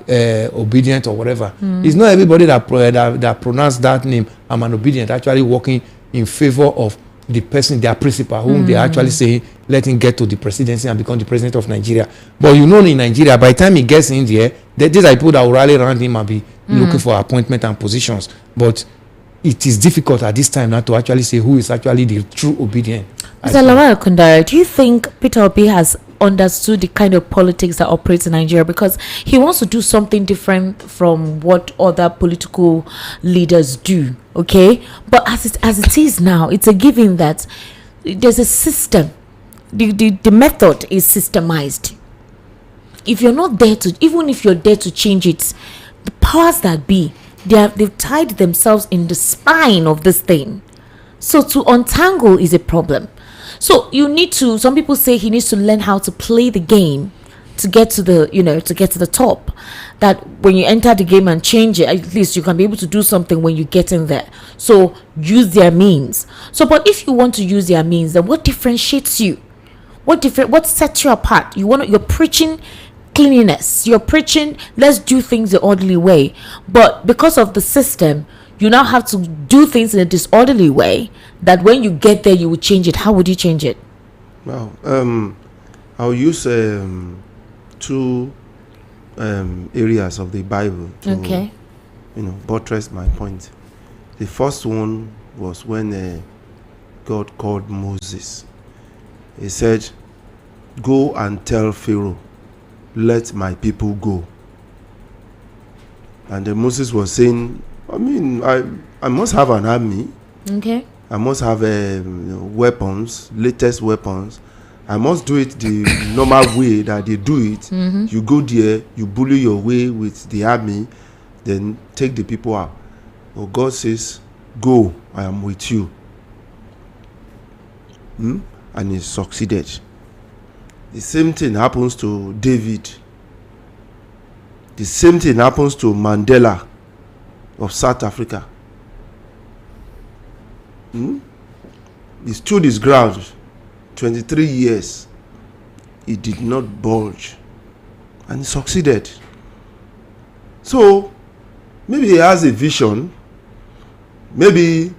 obedient or whatever. It's not everybody that pronounce that name, I'm an obedient, actually working in favor of the person, their principal, whom they actually say, let him get to the presidency and become the president of Nigeria. But you know, in Nigeria, by the time he gets in there, these are people that will rally around him and be looking for appointment and positions. But it is difficult at this time now to actually say who is actually the true obedient. Mr. Lawal Kundara, do you think Peter Obi has understood the kind of politics that operates in Nigeria, because he wants to do something different from what other political leaders do. Okay, but as it is now, it's a given that there's a system. The method is systemized. If you're not there to, even if you're there to change it, the powers that be, they've tied themselves in the spine of this thing. So to untangle is a problem. So you need to, some people say he needs to learn how to play the game to get to the, to get to the top. That when you enter the game and change it, at least you can be able to do something when you get in there. So use their means. So, but if you want to use their means, then what differentiates you? What sets you apart? You're preaching cleanliness. You're preaching, let's do things the orderly way. But because of the system, you now have to do things in a disorderly way, that when you get there, you will change it. How would you change it? Well, I'll use two areas of the Bible to, buttress my point. The first one was when God called Moses. He said, "Go and tell Pharaoh, let my people go." And then Moses was saying, I must have an army. Okay. I must have weapons, latest weapons. I must do it the normal way that they do it. Mm-hmm. You go there, you bully your way with the army, then take the people out. But God says, "Go, I am with you." And he succeeded. The same thing happens to David. The same thing happens to Mandela of South Africa. He stood his ground 23 years. He did not budge. And he succeeded. So, maybe he has a vision. Maybe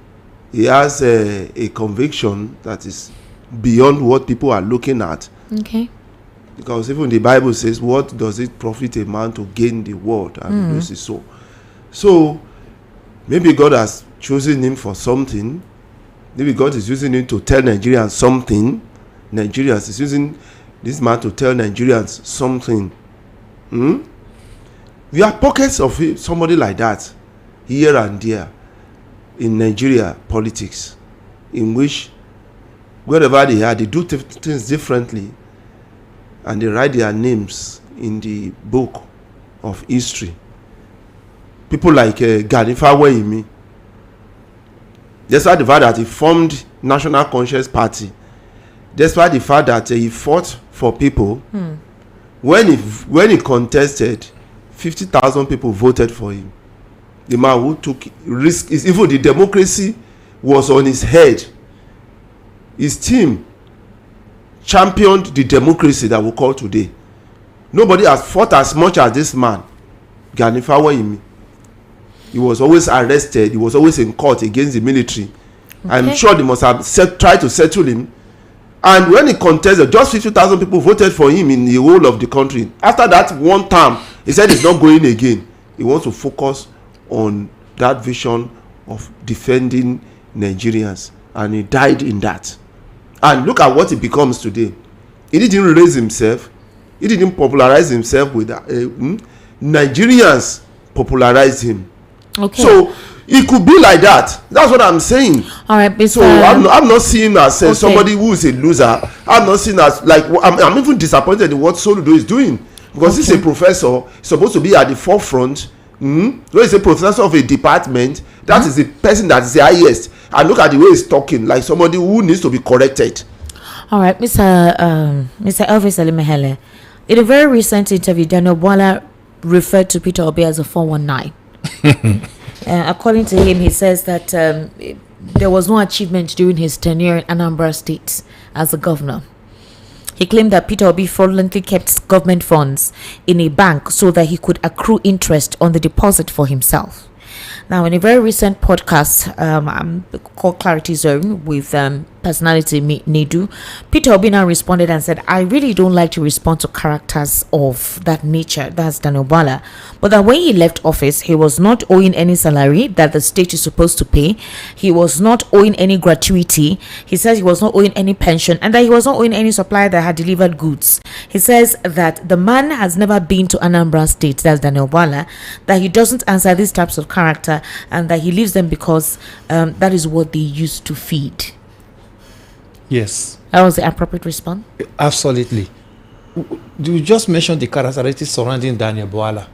he has a conviction that is beyond what people are looking at. Okay. Because even the Bible says, what does it profit a man to gain the world and lose his soul? So, maybe God has chosen him for something. Maybe God is using him to tell Nigerians something. Nigerians is using this man to tell Nigerians something. We have pockets of somebody like that here and there in Nigeria politics, in which wherever they are, they do things differently, and they write their names in the book of history. People like Ganifa Wehimi, despite the fact that he formed National Conscious Party, despite the fact that he fought for people, when he contested, 50,000 people voted for him. The man who took risk, even the democracy was on his head. His team championed the democracy that we call today. Nobody has fought as much as this man, Ganifa Wehimi. He was always arrested. He was always in court against the military. Okay. I'm sure they must have tried to settle him. And when he contested, just 50,000 people voted for him in the whole of the country. After that one term, he said he's not going again. He wants to focus on that vision of defending Nigerians. And he died in that. And look at what he becomes today. He didn't raise himself. He didn't popularize himself with Nigerians popularized him. Okay. So it could be like that. That's what I'm saying. All right, Mr. So I'm not seeing him as somebody who is a loser. I'm not seeing as like I'm even disappointed in what Soludo is doing, because he's a professor. He's supposed to be at the forefront. When he's a professor of a department, that is the person that is the highest. And look at the way he's talking, like somebody who needs to be corrected. All right, Mr. Elvis Alimehele, in a very recent interview, Daniel Bwala referred to Peter Obi as a 419. According to him, he says that there was no achievement during his tenure in Anambra State as a governor. He claimed that Peter Obi fraudulently kept government funds in a bank so that he could accrue interest on the deposit for himself. Now, in a very recent podcast called Clarity Zone with personality, Nedu. Peter Obi now responded and said, I really don't like to respond to characters of that nature. That's Daniel Bwala. But that when he left office, he was not owing any salary that the state is supposed to pay. He was not owing any gratuity. He says he was not owing any pension, and that he was not owing any supplier that had delivered goods. He says that the man has never been to Anambra State, that's Daniel Bwala, that he doesn't answer these types of character, and that he leaves them because that is what they used to feed. Yes. That was the appropriate response? Absolutely. You just mentioned the characteristics surrounding Daniel Bwala.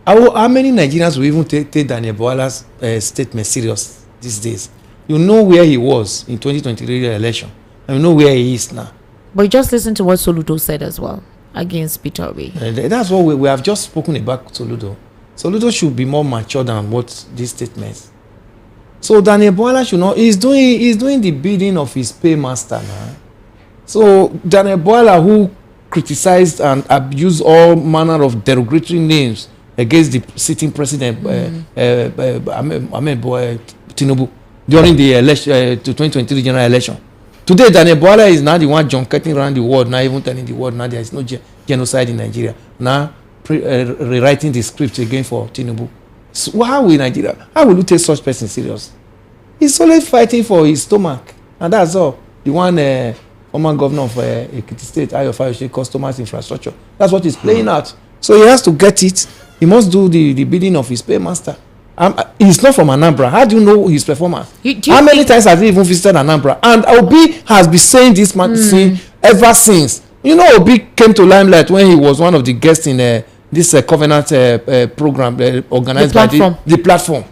How many Nigerians will even take Daniel Bwala's statement serious these days? You know where he was in 2023 election, and you know where he is now. But just listen to what Soludo said as well against Peter Obi. That's what we have just spoken about Soludo. Soludo should be more mature than what these statements. So Daniel Bwala should know he's doing the bidding of his paymaster now. So Daniel Bwala, who criticized and abused all manner of derogatory names against the sitting president, Tinubu, during the election, 2023 general election. Today, Daniel Bwala is now the one junketing around the world, now even telling the world now there is no genocide in Nigeria. Now rewriting the script again for Tinubu. So how will Nigeria? How will you take such person serious? He's only fighting for his stomach, and that's all. The one former governor of Ekiti State, Ayo Fayose, customers infrastructure. That's what he's playing out. So he has to get it. He must do the bidding of his paymaster. He's not from Anambra. How do you know his performance? How many times has he even visited Anambra? And Obi has been saying this ever since. You know, Obi came to limelight when he was one of the guests in this Covenant program organized by the platform.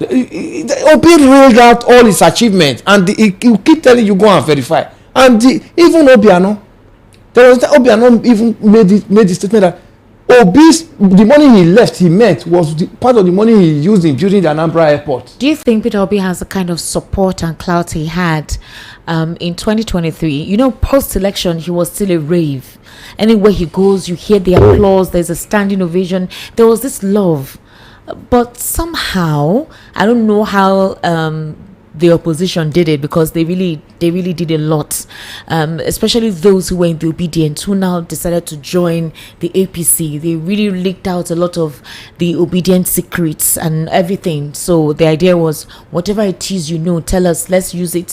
Obi rolled out all his achievements, and he keep telling you go and verify. And even Obiano, Obiano even made the statement that the money he left, he met, was part of the money he used in building the Anambra airport. Do you think Peter Obi has the kind of support and clout he had in 2023? You know, post-election, he was still a rave. Anywhere he goes, you hear the applause, there's a standing ovation. There was this love. But somehow, I don't know how the opposition did it, because they really did a lot, especially those who were in the obedient, who now decided to join the APC. They really leaked out a lot of the obedient secrets and everything. So the idea was, whatever it is, tell us, let's use it,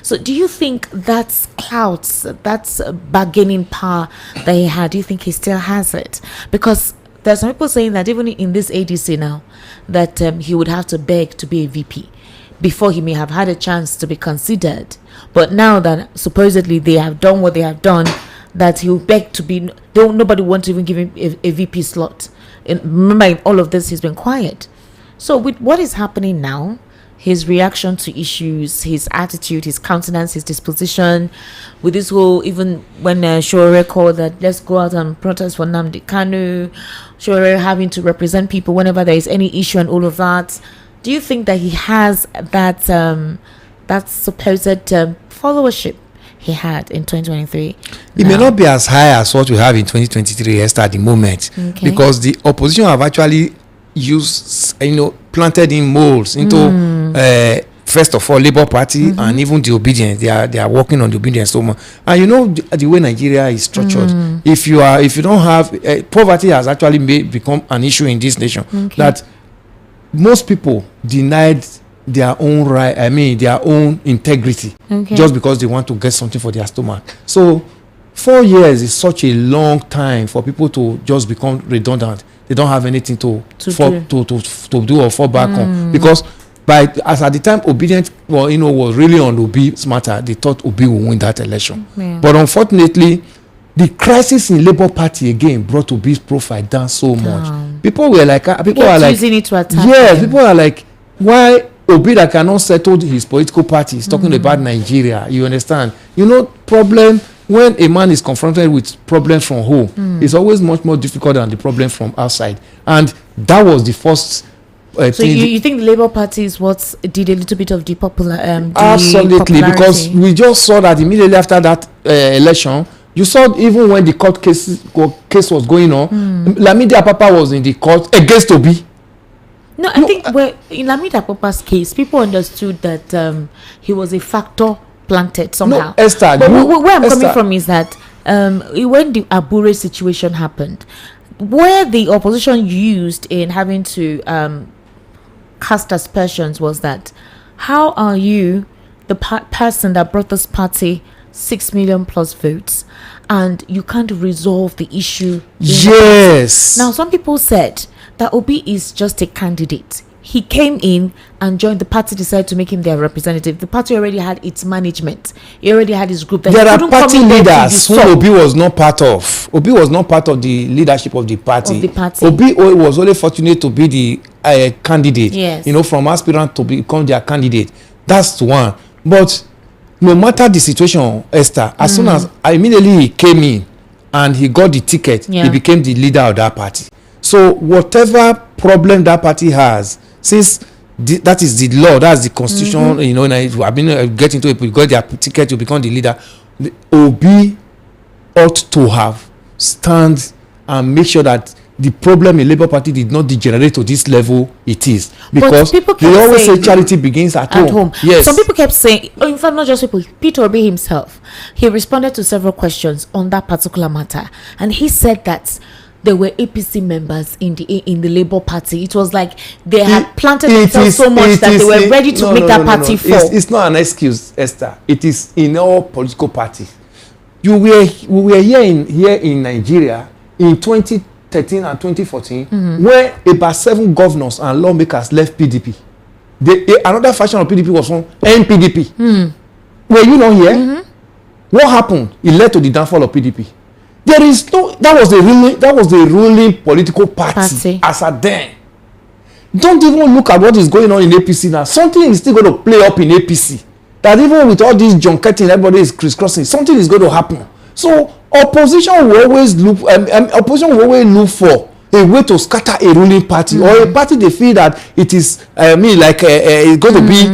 So do you think that's clout, that's bargaining power that he had? Do you think he still has it? Because there's some people saying that even in this ADC now, that he would have to beg to be a VP before he may have had a chance to be considered. But now that supposedly they have done what they have done, that he'll beg to be, nobody wants to even give him a VP slot. And remember, in all of this, he's been quiet. So with what is happening now, his reaction to issues, his attitude, his countenance, his disposition, with this whole, even when Shore called that let's go out and protest for Nnamdi Kanu, Shore having to represent people whenever there is any issue and all of that, do you think that he has that supposed followership he had in 2023? It may not be as high as what we have in 2023 at the moment, because the opposition have actually used, planted in molds into first of all Labour Party and even the obedience. They are working on the obedience so much. And the way Nigeria is structured, if you don't have poverty has actually become an issue in this nation, that most people denied their own right, their own integrity, just because they want to get something for their stomach. So 4 years is such a long time for people to just become redundant. They don't have anything to do or fall back on, because as at the time obedient was really on Obi's matter, they thought Obi would win that election. But unfortunately, the crisis in Labour Party again brought Obi's profile down so much. People were like, people are like, using it to attack him. People are like, why Obi that cannot settle his political party is talking about Nigeria? You understand? Problem when a man is confronted with problems from home, it's always much more difficult than the problem from outside. And that was the first. So you think the Labour Party is what did a little bit of absolutely, because we just saw that immediately after that election. You saw even when the court case was going on, Lamidi Apapa was in the court against Obi. No, I think in Lamidi Apapa's case, people understood that he was a factor planted somehow. No, Esther, but where I'm coming Esther. from is that when the Abure situation happened, where the opposition used in having to cast aspersions was that how are you the person that brought this party 6 million plus votes and you can't resolve the issue? Yes. Now some people said that Obi is just a candidate. He came in and joined the party, decided to make him their representative. The party already had its management. He already had his group. There are party leaders who Obi was not part of. Obi was not part of the leadership of the party. Obi was only fortunate to be the candidate. Yes. You know, from aspirant to become their candidate. That's one. But no matter the situation, Esther, as soon as immediately he came in and he got the ticket, he became the leader of that party. So whatever problem that party has, since that is the law, that's the constitution, you know, and I've been getting to it, you got their ticket, you become the leader. The Obi ought to have stand and make sure that the problem in Labour Party did not degenerate to this level it is. Because they always say charity begins at home. Yes. Some people kept saying, in fact, not just people, Peter Obi himself, he responded to several questions on that particular matter. And he said that there were APC members in the Labour Party. It was like they had planted themselves so much that they were ready to make that party fall. It's not an excuse, Esther. It is in all political parties. We were here in Nigeria in 2013 and 2014, where about 7 governors and lawmakers left PDP. Another faction of PDP was from NPDP. Were you not here? What happened? It led to the downfall of PDP. There is no, that was the ruling political party as at then. Don't even look at what is going on in APC now. Something is still going to play up in APC. That even with all this junketing, everybody is crisscrossing, something is going to happen. So opposition will always look for a way to scatter a ruling party or a party they feel that it is it's going to be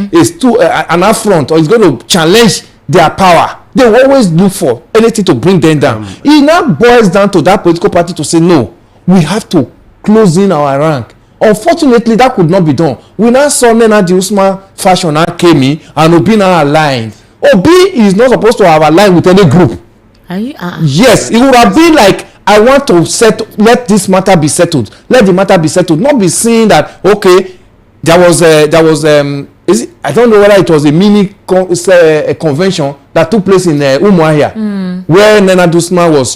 an affront or it's going to challenge their power. They will always look for anything to bring them down. It now boils down to that political party to say, no, we have to close in our rank. Unfortunately, that could not be done. We now saw Nena the Usman fashion now came in and Obi now aligned. Obi is not supposed to have aligned with any group. Are you? Yes, it would have been like, I want to let this matter be settled. Let the matter be settled. Not be saying that, okay, there was I don't know whether it was a mini convention that took place in Umuahia, where Nena Dusman was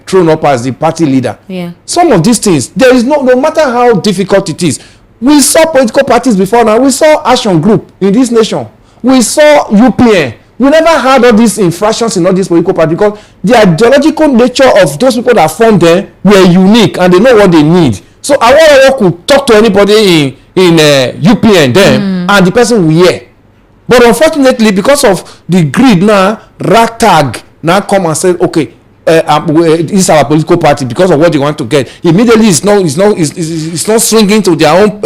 thrown up as the party leader. Yeah. Some of these things, there is no matter how difficult it is. We saw political parties before now. We saw Action Group in this nation. We saw UPN. We never had all these infractions in all these political parties because the ideological nature of those people that formed them were unique and they know what they need. So Awolowo could talk to anybody in UPN then and the person will hear. But unfortunately, because of the greed now, ragtag now come and say, okay, this is our political party because of what they want to get. Immediately, it's not swinging to their own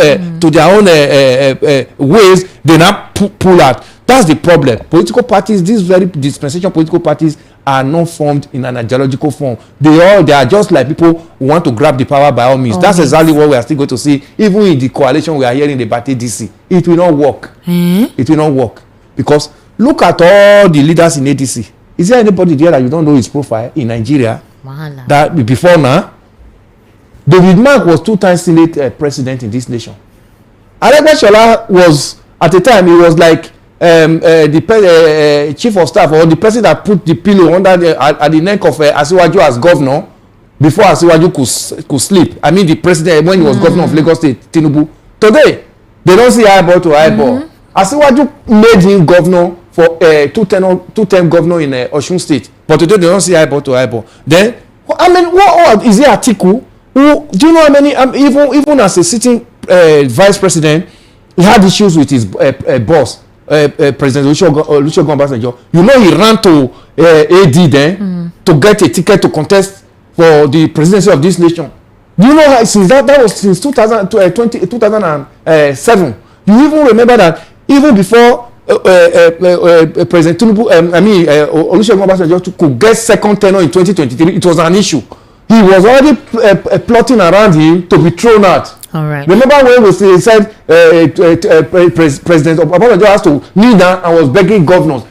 ways. They now pull out. That's the problem. Political parties, these very dispensation political parties, are not formed in an ideological form. They are just like people who want to grab the power by all means. That's exactly what we are still going to see. Even in the coalition we are hearing about ADC, it will not work. It will not work because look at all the leaders in ADC. Is there anybody there that you don't know his profile in Nigeria? That before now, David Mark was 2 times Senate president in this nation. Aregbesola was at the time he was like the chief of staff or the person that put the pillow under at the neck of Asiwaju as governor before Asiwaju could sleep. I mean the president when he was governor of Lagos State, Tinubu. Today, they don't see eyeball to eyeball. Asiwaju made him governor for two-term governor in Osun State, but today they don't see eyeball to eyeball. Then, I mean, what is it Atiku? Who do you know how many? Even as a sitting vice president, he had issues with his boss. President Olusegun Obasanjo, you know he ran to AD then to get a ticket to contest for the presidency of this nation. Do you know how since that was since 2007? You even remember that even before President Tinubu, Olusegun Obasanjo could get second tenure in 2023, it was an issue. He was already plotting around him to be thrown out. All right. Remember when we said President Obasanjo has to kneel down and was begging governors,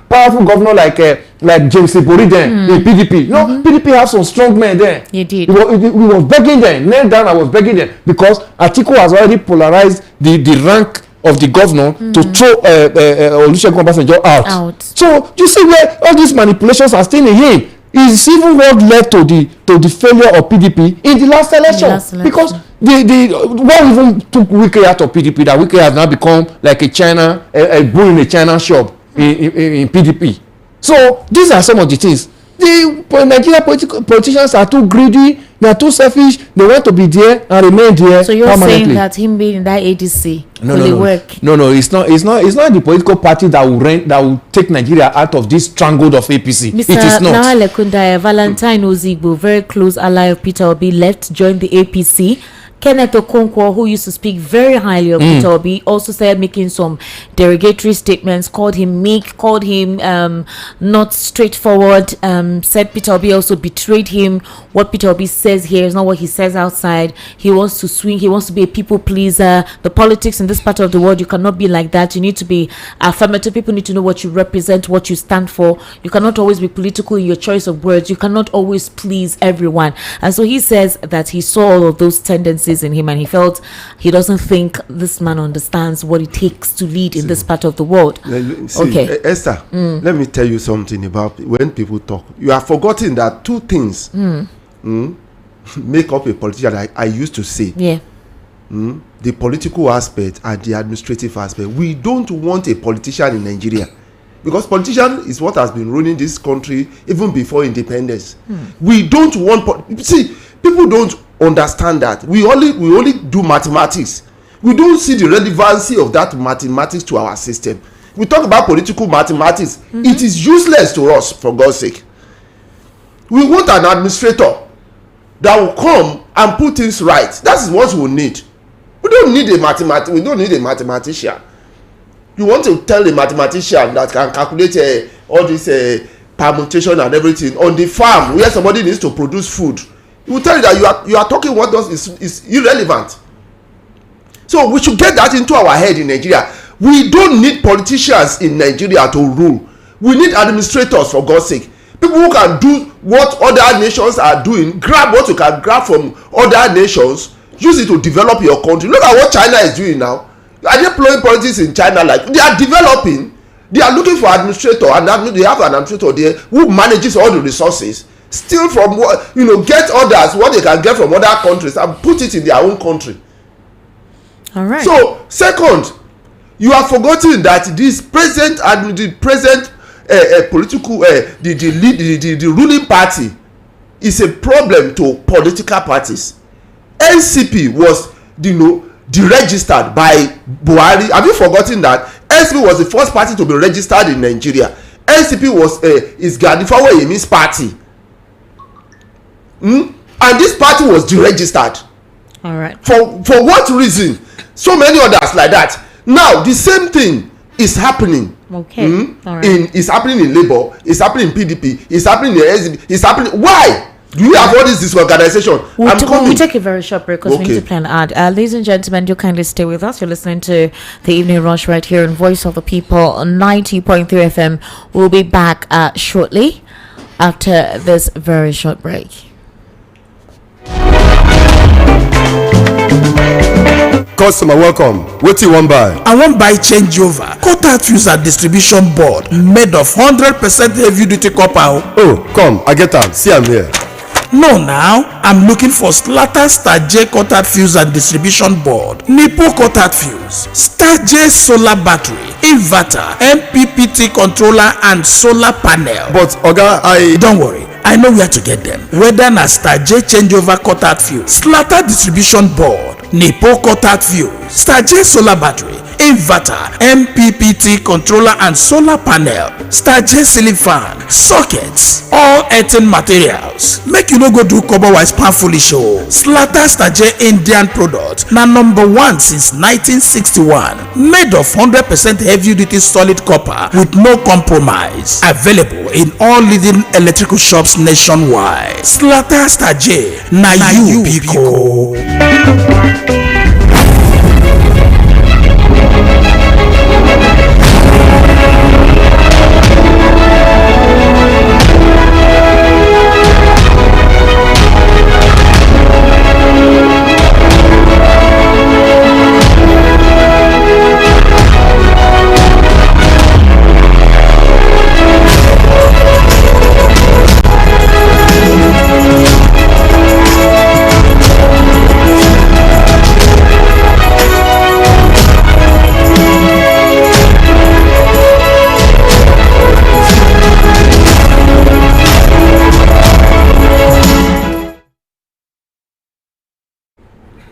powerful governor like James Ibori then in PDP. PDP have some strong men there. You did. He was begging them, kneel down and was begging them because Atiku has already polarized the rank of the governor to throw Olusegun Obasanjo out. So you see where all these manipulations are still in him. Is even what led to the failure of PDP in the last election. Because what even took Wike out of PDP, that Wike has now become like a bull in a China shop in PDP. So these are some of the things. The Nigerian politicians are too greedy, they are too selfish, they want to be there and remain there. So you're saying that him being in that ADC will work? No, it's not the political party that will take Nigeria out of this stranglehold of APC. Mr. It is not. Nawa Lekundaya, Valentine Ozigbo, very close ally of Peter Obi, left to join the APC. Kenneth Okonkwo, who used to speak very highly of Peter Obi, also started making some derogatory statements, called him meek, called him not straightforward, said Peter Obi also betrayed him. What Peter Obi says here is not what he says outside. He wants to swing, he wants to be a people pleaser. The politics in this part of the world, you cannot be like that. You need to be affirmative. People need to know what you represent, what you stand for. You cannot always be political in your choice of words. You cannot always please everyone. And so he says that he saw all of those tendencies in him and he felt he doesn't think this man understands what it takes to lead in this part of the world. Esther, let me tell you something about when people talk. You have forgotten that two things make up a politician. I used to say the political aspect and the administrative aspect. We don't want a politician in Nigeria because politician is what has been running this country even before independence. We don't want people don't understand that we only do mathematics. We don't see the relevancy of that mathematics to our system. We talk about political mathematics. It is useless to us, for God's sake. We want an administrator that will come and put things right. That is what we need. We don't need a mathematician. You want to tell a mathematician that can calculate all this permutation and everything on the farm where somebody needs to produce food. He will tell you that you are talking what is irrelevant. So we should get that into our head in Nigeria. We don't need politicians in Nigeria to rule. We need administrators, for God's sake. People who can do what other nations are doing, grab what you can grab from other nations, use it to develop your country. Look at what China is doing now. Are they playing politics in China? Like they are developing, they are looking for administrator, and they have an administrator there who manages all the resources. Steal from what get others what they can get from other countries and put it in their own country. All right. So second, you have forgotten that this present political the ruling party is a problem to political parties. NCP was deregistered by Buhari. Have you forgotten that NCP was the first party to be registered in Nigeria? NCP was is Gani Faweyemi's party. And this party was deregistered. All right. For what reason? So many others like that. Now the same thing is happening. Okay. All right. It's happening in Labour. It's happening in PDP. It's happening in SDP. It's happening. Why do you have all this disorganization? We'll take a very short break because we need to plan an ad. Ladies and gentlemen, do kindly stay with us. You're listening to the Evening Rush right here on Voice of the People on 90.3 FM. We'll be back shortly after this very short break. Customer, welcome. What you want buy? I wan buy changeover cutout fuse and distribution board made of 100% heavy duty copper. Oh, come, I get am. See am here. No, now I'm looking for Slatter Star J cutout fuse and distribution board, Nipo cutout fuse, Star J solar battery, inverter, MPPT controller and solar panel. But Oga, don't worry, I know where to get them. Whether na Star J changeover cutout fuse, Slatter distribution board, Nipo cutout fuse, Star J solar battery, inverter, MPPT controller and solar panel, Star J ceiling fan, sockets, all earthen materials. us. Make you no go do cover wise pan foolish o. Slaughter Staje Indian product na number 1 since 1961. Made of 100% heavy duty solid copper with no compromise. Available in all leading electrical shops nationwide. Slaughter Staje na you biko.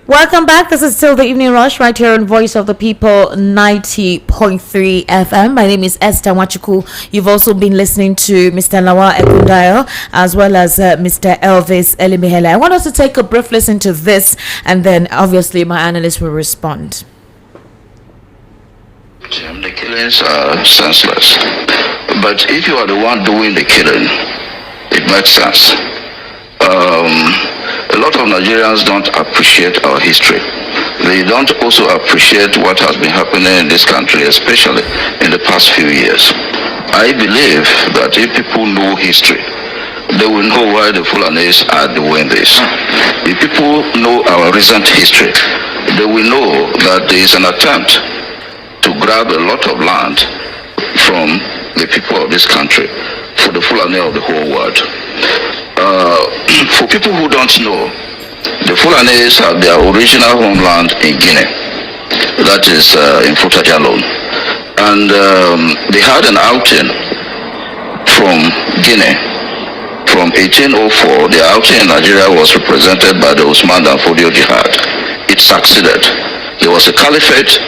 Welcome back. This is still the Evening Rush right here on Voice of the People 90.3 FM. My name is Esther Wachuku. You've also been listening to Mr. Lawa Ekundayo as well as Mr. Elvis Elimihele. I want us to take a brief listen to this and then obviously my analyst will respond. The killings are senseless. But if you are the one doing the killing, it makes sense. A lot of Nigerians don't appreciate our history. They don't also appreciate what has been happening in this country, especially in the past few years. I believe that if people know history, they will know why the Fulanis are doing this. If people know our recent history, they will know that there is an attempt to grab a lot of land from the people of this country for the Fulani of the whole world. For people who don't know, the Fulanis have their original homeland in Guinea, that is in Futajalon. And they had an outing from Guinea. From 1804, the outing in Nigeria was represented by the Usman Dan Fodio Jihad. It succeeded. There was a caliphate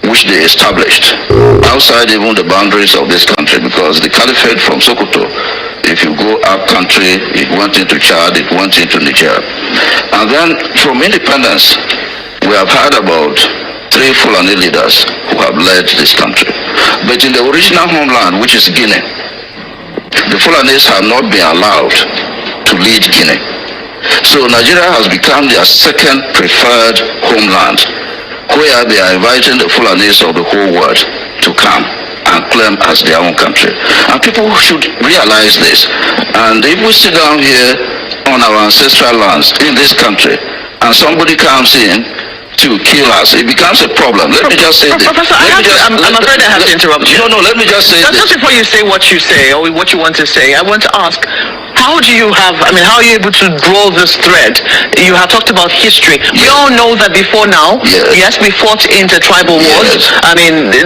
which they established outside even the boundaries of this country, because the caliphate from Sokoto, if you go up country, it went into Chad, it went into Niger. And then from independence, we have had about 3 Fulani leaders who have led this country. But in the original homeland, which is Guinea, the Fulanis have not been allowed to lead Guinea. So Nigeria has become their second preferred homeland, where they are inviting the Fulanis of the whole world to come and claim as their own country. And people should realize this. And if we sit down here on our ancestral lands in this country and somebody comes in to kill us, it becomes a problem. Let me just say this. Professor, I'm afraid I have to interrupt you. No, let me just say this. Just before you say what you say or what you want to say, I want to ask, how do you have, how are you able to draw this thread? You have talked about history. We all know that before now, yes, we fought into tribal wars.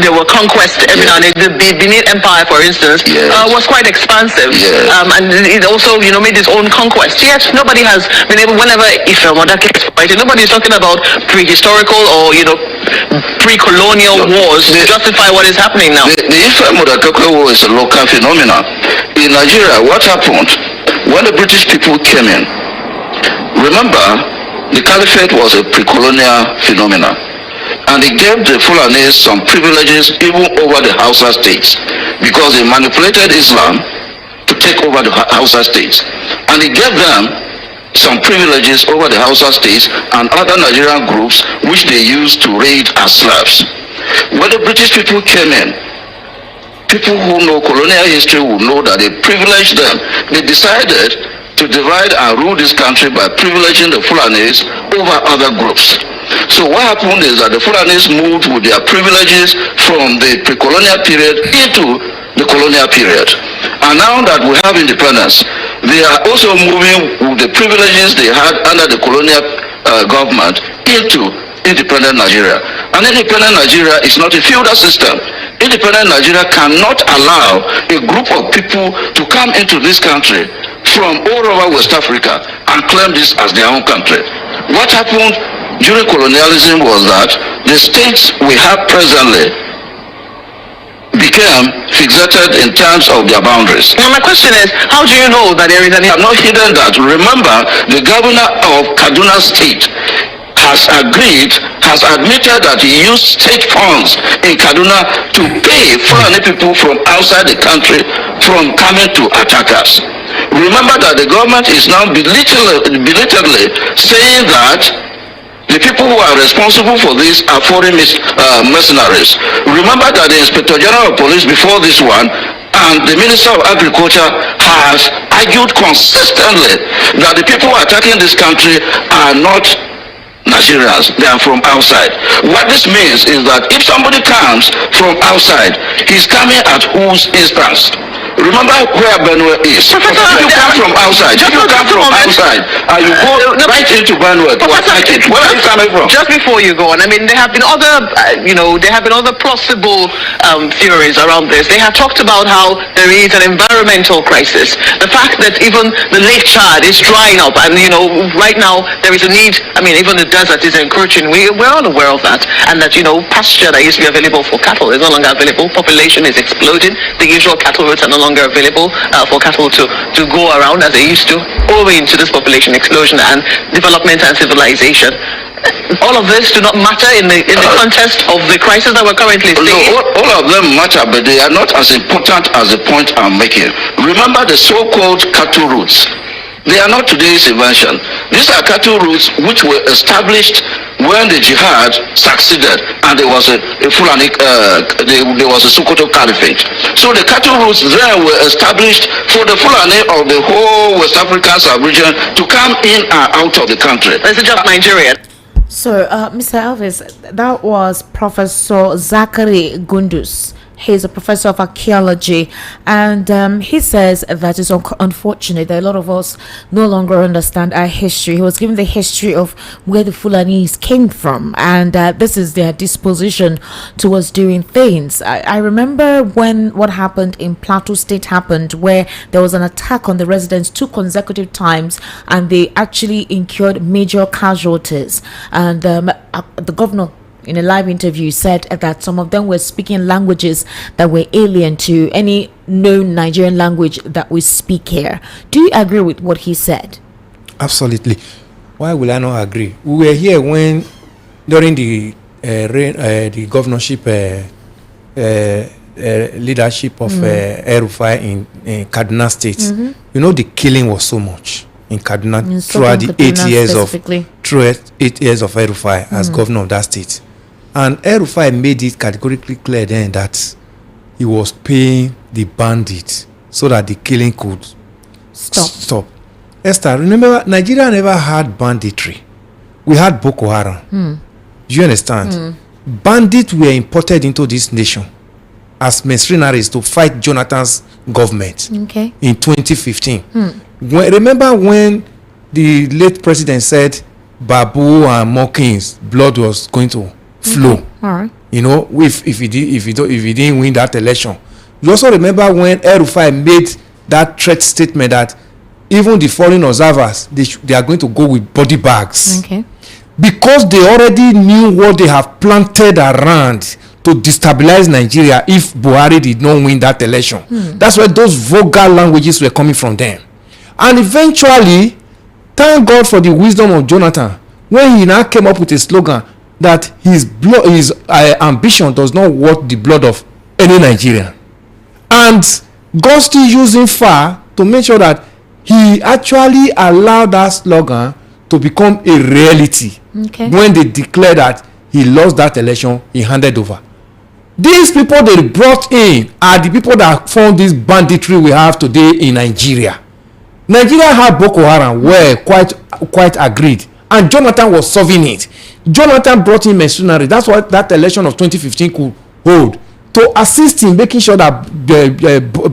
There were conquests every now and then. The Benin Empire, for instance, was quite expansive. And it also, made its own conquest. Yet, nobody has been able, whenever Ifemodake is fighting, nobody is talking about prehistorical or, pre-colonial wars to justify what is happening now. The Ifemodake war is a local phenomenon. In Nigeria, what happened? When the British people came in, remember, the caliphate was a pre-colonial phenomenon, and it gave the Fulanis some privileges even over the Hausa states, because they manipulated Islam to take over the Hausa states, and it gave them some privileges over the Hausa states and other Nigerian groups which they used to raid as slaves. When the British people came in, people who know colonial history will know that they privileged them. They decided to divide and rule this country by privileging the Fulanis over other groups. So what happened is that the Fulanis moved with their privileges from the pre-colonial period into the colonial period. And now that we have independence, they are also moving with the privileges they had under the colonial government into independent Nigeria. And independent Nigeria is not a feudal system. Independent Nigeria cannot allow a group of people to come into this country from all over West Africa and claim this as their own country. What happened during colonialism was that the states we have presently became fixated in terms of their boundaries. Now my question is, how do you know that there is an... I'm not hidden that. Remember, the governor of Kaduna State has admitted that he used state funds in Kaduna to pay foreign people from outside the country from coming to attack us. Remember that the government is now belatedly saying that the people who are responsible for this are foreign mercenaries. Remember that the Inspector General of Police before this one and the Minister of Agriculture has argued consistently that the people attacking this country are not Nigerians, they are from outside. What this means is that if somebody comes from outside, he's coming at whose instance? Remember where Benue is. Professor, if you come from outside, and you go right into Benue to attack it, where are you coming from? Just before you go on, I mean, there have been other, there have been other plausible theories around this. They have talked about how there is an environmental crisis. The fact that even the Lake Chad is drying up, and right now there is a need. I mean, even the desert is encroaching. We're all aware of that, and that pasture that used to be available for cattle is no longer available. Population is exploding. The usual cattle routes are no longer available for cattle to go around as they used to, owing to this population explosion and development and civilization. All of this do not matter in the context of the crisis that we're currently seeing. No, all of them matter, but they are not as important as the point I'm making. Remember the so-called cattle routes. They are not today's invention. These are cattle routes which were established when the jihad succeeded and there was a Fulani, there was a Sokoto Caliphate. So the cattle routes there were established for the Fulani of the whole West African sub-region to come in and out of the country. It's just Nigeria. So, Mr. Elvis, that was Professor Zachary Gundus. He's a professor of archaeology, and he says that it's unfortunate that a lot of us no longer understand our history. He was given the history of where the Fulanese came from, and this is their disposition towards doing things. I remember when what happened in Plateau State happened, where there was an attack on the residents 2 consecutive times, and they actually incurred major casualties. And the governor, in a live interview, said that some of them were speaking languages that were alien to any known Nigerian language that we speak here. Do you agree with what he said? Absolutely. Why will I not agree? We were here when, during the governorship leadership of El-Rufai in Kaduna State. Mm-hmm. The killing was so much in Kaduna throughout the 8 years of El-Rufai as governor of that state. And El-Rufai made it categorically clear then that he was paying the bandits so that the killing could stop. Esther, remember, Nigeria never had banditry. We had Boko Haram. Do you understand? Bandits were imported into this nation as mercenaries to fight Jonathan's government in 2015. Remember when the late president said Babu and Mokins' blood was going to flow? All right. If he didn't win that election. You also remember when El-Rufai made that threat statement that even the foreign observers, they are going to go with body bags. Because they already knew what they have planted around to destabilize Nigeria if Buhari did not win that election. That's where those vulgar languages were coming from them. And eventually, thank God for the wisdom of Jonathan, when he now came up with a slogan that his ambition does not worth the blood of any Nigerian. And God still using fire to make sure that he actually allowed that slogan to become a reality. When they declared that he lost that election, he handed over. These people they brought in are the people that formed this banditry we have today in Nigeria. Nigeria had Boko Haram, were quite agreed, and Jonathan was solving it. Jonathan brought in mercenaries. That's what that election of 2015 could hold, to assist in making sure that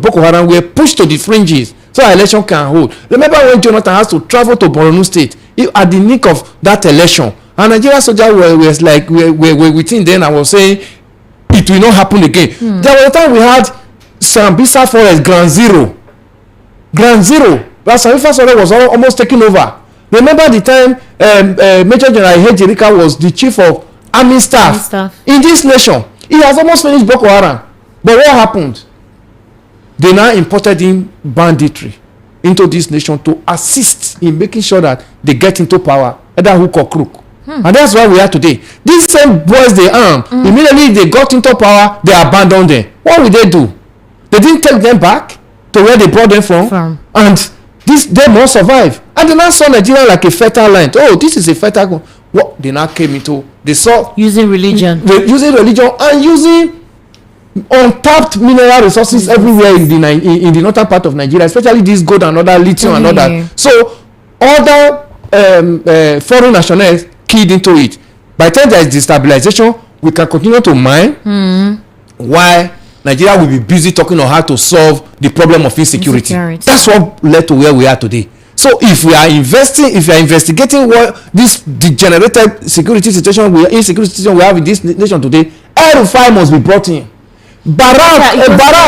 Boko Haram were pushed to the fringes so our election can hold. Remember when Jonathan has to travel to Borno State at the nick of that election, and Nigerian soldiers were within then. I was saying it will not happen again. There was a time we had Sambisa Forest Ground Zero. That Sambisa Forest was almost taken over. Remember the time Major General Hejirika was the chief of army staff in this nation. He has almost finished Boko Haram. But what happened? They now imported in banditry into this nation to assist in making sure that they get into power, either hook or crook. And that's why we are today. These same boys they arm, immediately they got into power, they abandoned them. What will they do? They didn't take them back to where they brought them from. And they must survive. And they now saw Nigeria like a fertile land. Oh, this is a fertile. What they now came into, they saw using religion and using untapped mineral resources everywhere in the northern part of Nigeria, especially this gold and other lithium and other. So other foreign nationals keyed into it. By the time there is destabilization, we can continue to mine while Nigeria will be busy talking on how to solve the problem of insecurity. That's what led to where we are today. So if we are investigating what this degenerated insecurity situation we have in this nation today, El-Rufai must be brought in. Baraje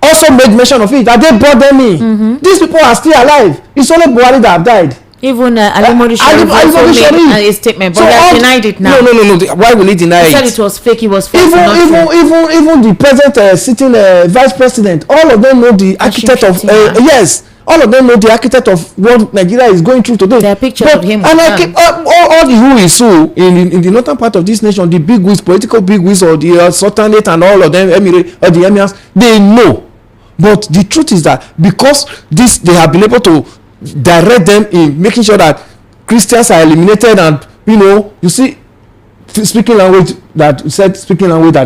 also made mention of it, that they brought them in. These people are still alive. It's only Buhari that have died. Even Ali Sharif made a statement, but he has denied it now. No. Why will he deny it? He said it was fake. It was false. Even the present sitting vice president, all of them know the architect of yes. All of them know the architect of what Nigeria is going through today. There are pictures of him. And all the who is who in the northern part of this nation, the big wigs, political big wigs, or the sultanate and all of them, emirate or the emirs, they know. But the truth is that because they have been able to direct them in making sure that Christians are eliminated, and you see speaking language that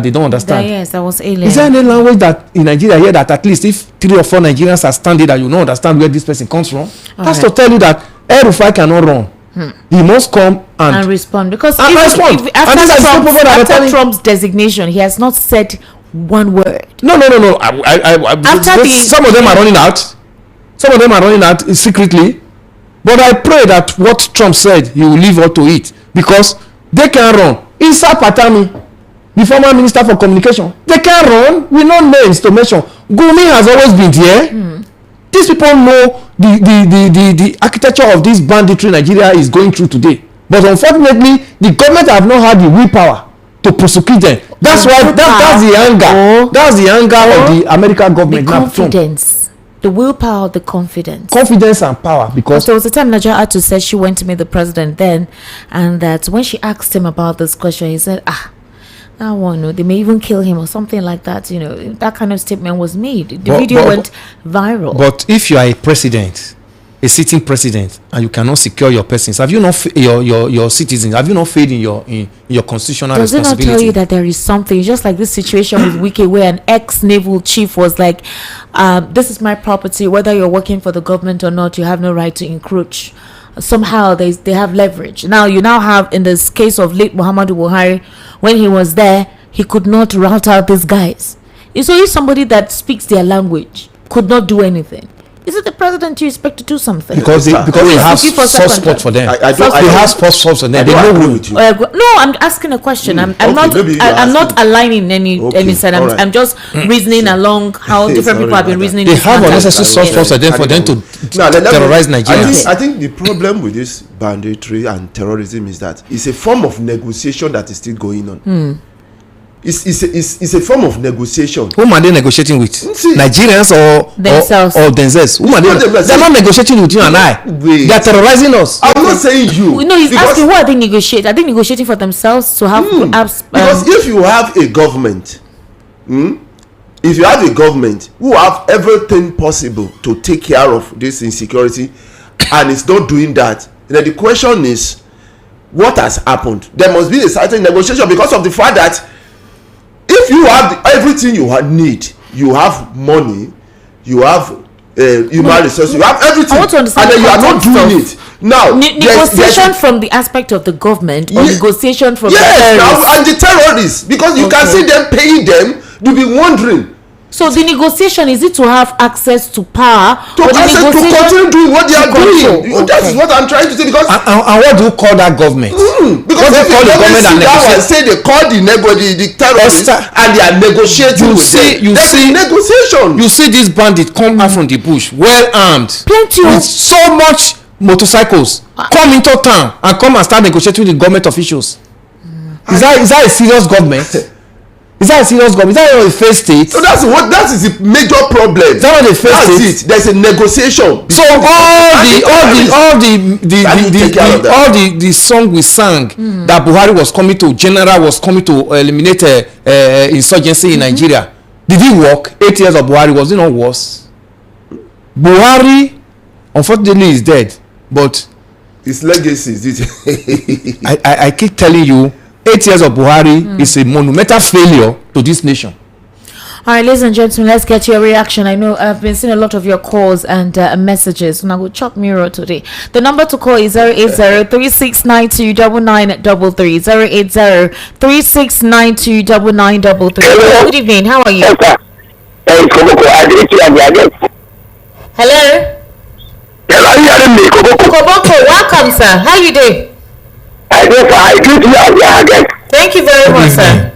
they don't understand. Yes, that was alien. Is there any language that in Nigeria here that at least if 3 or 4 Nigerians are standing that you don't understand where this person comes from? That's to tell you that El-Rufai cannot run. He must come and respond, because after Trump's designation, he has not said one word. No. Some of them are running out. Some of them are running out secretly. But I pray that what Trump said, he will leave all to it, because they can run. Issa Patami, the former minister for communication, they can run. We know names to mention. Gumi has always been there. These people know the architecture of this banditry Nigeria is going through today. But unfortunately, the government have not had the willpower to prosecute them. That's why that's the anger. That's the anger of the American government. The confidence, the willpower, the confidence and power. Because there was a time Nigeria had to say she went to meet the president then, and that when she asked him about this question, he said, that one, they may even kill him or something like that. That kind of statement was made. The video went viral. But if you are a president, a sitting president, and you cannot secure your persons, have you not your citizens? Have you not failed in your constitutional responsibility? Does it not tell you that there is something? Just like this situation with Wike, where an ex-naval chief was like, "This is my property. Whether you're working for the government or not, you have no right to encroach." Somehow they have leverage. Now you have, in this case of late Muhammadu Buhari, when he was there, he could not rout out these guys. So if somebody that speaks their language could not do anything, is it the president you expect to do something? Because they have soft spot for them. They have soft spot for them. They know who. No, I'm asking a question. I'm not aligning any side. I'm just reasoning along how different people have been reasoning. They have unnecessary soft spots for them to terrorize Nigerians. I think the problem with this banditry and terrorism is that it's a form of negotiation that is still going on. It's a form of negotiation. Whom are they negotiating with? Nigerians or themselves? Whom are they're not negotiating with you and I. They are terrorizing us. I'm not saying you. No, he's asking who are they negotiating? Are they negotiating for themselves to have because if you have a government, who have everything possible to take care of this insecurity and it's not doing that, then the question is, what has happened? There must be a certain negotiation, because of the fact that if you have everything you need, you have money, you have human resources, you have everything, I want to understand, and then you are not doing it. Now, negotiation from the aspect of the government, or negotiation from the terrorists? And the terrorists, because you can see them paying them, you'll be wondering. So the negotiation, is it to have access to power, to continue doing what they are doing? That is what I'm trying to say. Because and what do you call that government? Because if the government sit down and say they call the terrorists and they are negotiating with them, negotiation. You see this bandit come out from the bush, well armed, with so much motorcycles, come into town and come and start negotiating with the government officials. Is that a serious government? Is that a serious government? Is that not a failed state? So that is the major problem. Is that not a failed state? That's it. There's a negotiation. So all the song we sang that Buhari was coming to, General was coming to eliminate insurgency in Nigeria. Did it work? 8 years of Buhari, was it not worse? Buhari, unfortunately, is dead, but his legacy is it. I keep telling you, 8 years of Buhari is a monumental failure to this nation. All right, ladies and gentlemen, let's get your reaction. I know I've been seeing a lot of your calls and messages, and I will chop mirror today. The number to call is 080-3692-9933. 080-3692-9933. Good evening. How are you? Hello. Koboko, welcome, sir. How you doing? Thank you very much, sir.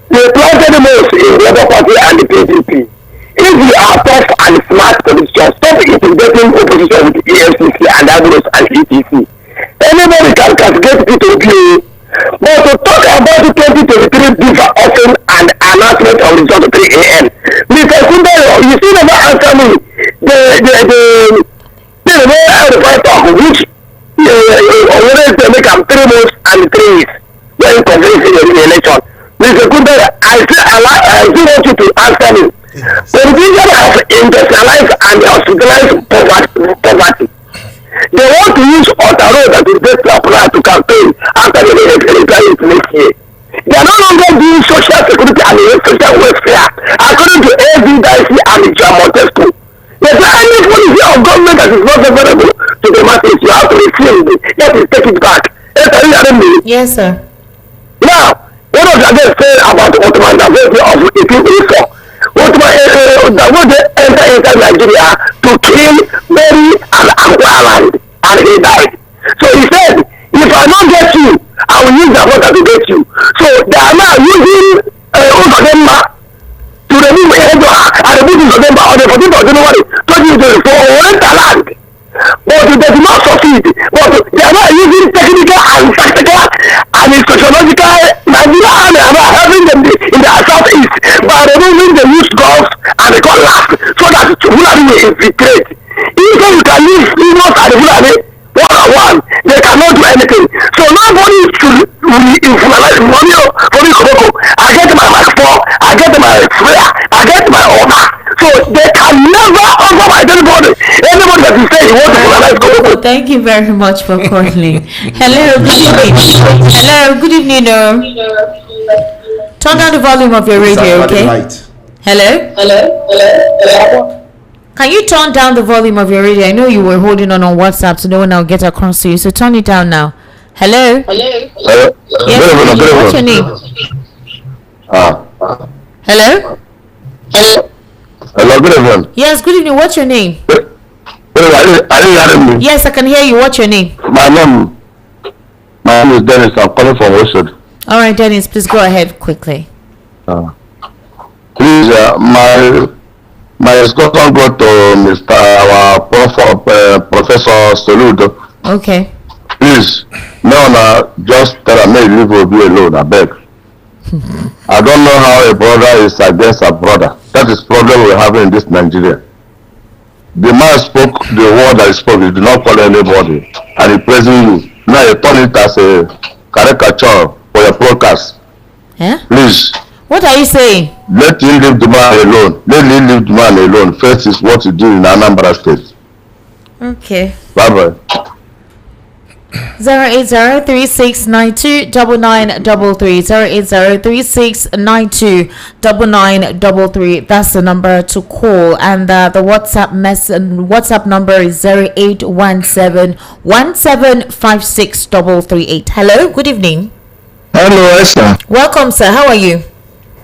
They planted the most in the Labour Party and the PDP. If you are tough and smart politicians, stop intimidating opposition with EFCC and Agros and ETC. Anybody can castigate people to you. But to talk about the 2023 FIFA offering and announcement of result at 3 a.m. Mr. Kundero, you still never answer me. The point of which always they make them 3 months and 3 weeks when convincing the election. Mr. Kundero, I still want you to answer me. Politicians have industrialized and hospitalized poverty. They want to use other road that is best applied to campaign after the electoral next year. They are no longer doing social security and social welfare according to AVDIC and Montesco. There's any policy of government that is not favorable to the masses. You have to refuse it. Let us take it back. Yes, sir. Now, what was I just saying about Ottoman diversity of 1884? Ottoman enter inside Nigeria to kill, bury, and acquire land, and he died. So he said, if I don't get you, I will use the water to get you. So they are now using Uzodemba to remove Edwa and remove Uzodemba on the 14th of January 2024 rent the land. But they did not succeed. But they are not using technical and tactical and sociological Nigeria and they are not helping them in the southeast by removing the youth golf and the collapse so that Fulani will infiltrate. Even you can use Ignos and the Fulani one-on-one, they cannot do anything. So nobody should influence money for me. I get my Mark 4, I get my sprayer, I get my order. So they can never offer my anybody. Anybody that is saying he wants to influence Koboko. Thank you very much for calling. Hello, good evening. Hello, good evening. Turn down the volume of your radio, okay? Hello? Hello? Can you turn down the volume of your radio? I know you were holding on WhatsApp, so no one will get across to you. So turn it down now. Hello? Hello? Yes, what's your name? Hello? Hello, good evening. Yes, good evening. What's your name? I didn't hear me. Yes, I can hear you. What's your name? My name is Dennis. I'm calling from Oshod. All right, Dennis, please go ahead quickly. Please, my discussion go to Mr. Our Professor Soludo. Okay. Please, now just tell me leave Obi alone, I beg. I don't know how a brother is against a brother. That is problem we have in this Nigeria. The man spoke the word that he spoke. He did not call anybody, and he praising you. Now you turn it as a caricature for your broadcast. Yeah? Please. What are you saying? Let him leave the man alone. Let him leave the man alone. First is what he did in Anambra State. Okay. Bye-bye. 080-3692-9933. 080-3692-9933. That's the number to call, and the WhatsApp number is 0817-1756-338. Hello, good evening. Hello, Esther. Welcome, sir. How are you?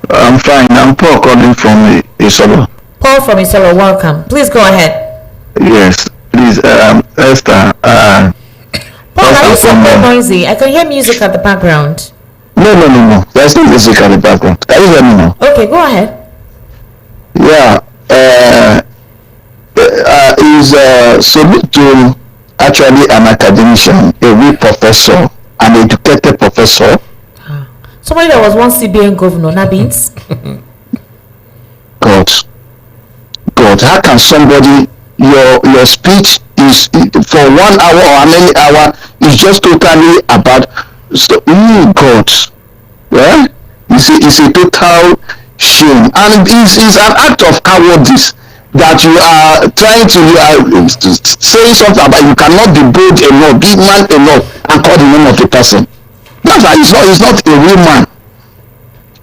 I'm fine. I'm Paul calling from Isolo. Paul from Isolo, welcome. Please go ahead. Yes, please, Esther. Paul, are you so noisy? I can hear music at the background. No. There's no music at the background. Can you hear me now? Okay, go ahead. Yeah. Is Soludo actually an academician, a real professor, an educated professor? there was one CBN governor, Nabins. God, God, how can somebody your speech is for 1 hour or how many hour is just totally about God? Well, it's a total shame, and it's an act of cowardice that you are trying to saying something about you cannot be bold enough, be man enough, and call the name of the person. That's why it's not a real man.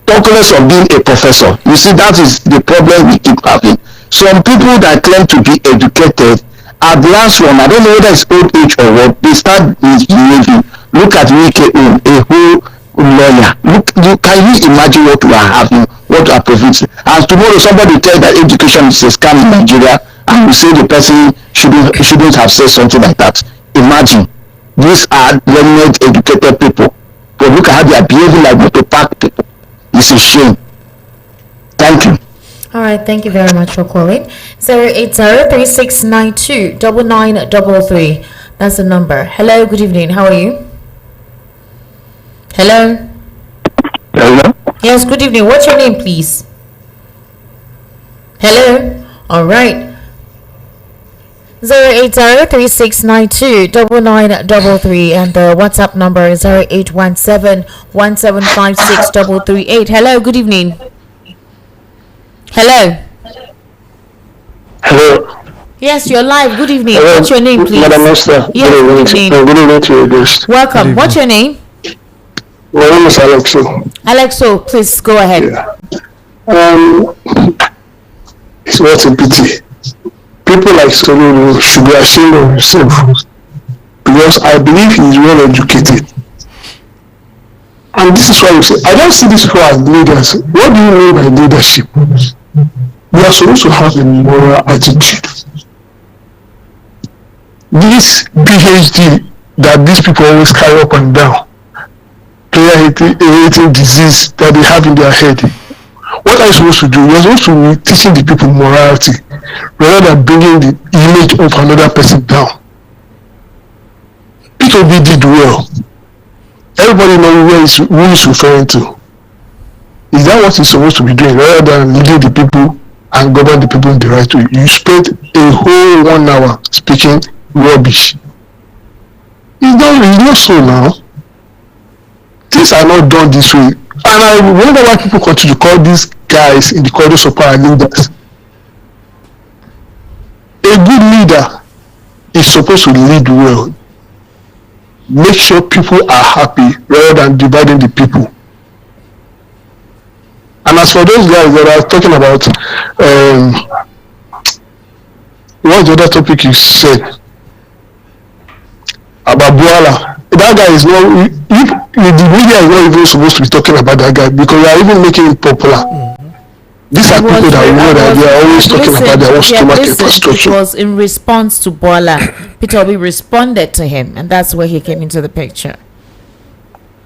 Talk less of being a professor. You see, that is the problem we keep having. Some people that claim to be educated at last one, I don't know whether it's old age or what, they start misbehaving. Look at Wike, a whole lawyer. Can you imagine what we are having, what we are profiting? And tomorrow somebody tell that education is a scam in Nigeria, and we say the person shouldn't have said something like that. Imagine, these are learned, educated people, but look at how they are behaving like motor park people. It's a shame. Thank you. All right, thank you very much for calling. 08036929933. That's the number. Hello, good evening. How are you? Hello. Hello. Yes, good evening. What's your name, please? Hello. All right. 08036929933 and the WhatsApp number is 0817175638. Hello, good evening. Hello. Hello. Yes, you're live. Good evening. Hello. What's your name, please? Madam Esther. Yes, good evening. Good evening to you, guest. Welcome. What's your name? My name is Alexo. Alexo, please go ahead. Yeah. It's what a pity. People like Solomon should be ashamed of himself, because I believe he is well educated. And this is why you say, I don't see this people as leaders. What do you mean by leadership? We are supposed to have a moral attitude. This PhD that these people always carry up and down, player-hating disease that they have in their head, what are you supposed to do? You're supposed to be teaching the people morality rather than bringing the image of another person down. P2B did well. Everybody knows who he's referring to. Is that what he's supposed to be doing rather than leading the people and govern the people in the right way? You spent a whole 1 hour speaking rubbish. It's not so now. Things are not done this way. And I wonder why people continue to call these guys in the corridors of power leaders. A good leader is supposed to lead well. Make sure people are happy rather than dividing the people. And as for those guys that are talking about, what's the other topic you said? About Buala. That guy is not, if the media is not even supposed to be talking about that guy, because they are even making it popular. These are people that we know that they are always talking about their own stomach infrastructure. It was in response to Bola. Peter Obi responded to him, and that's where he came into the picture.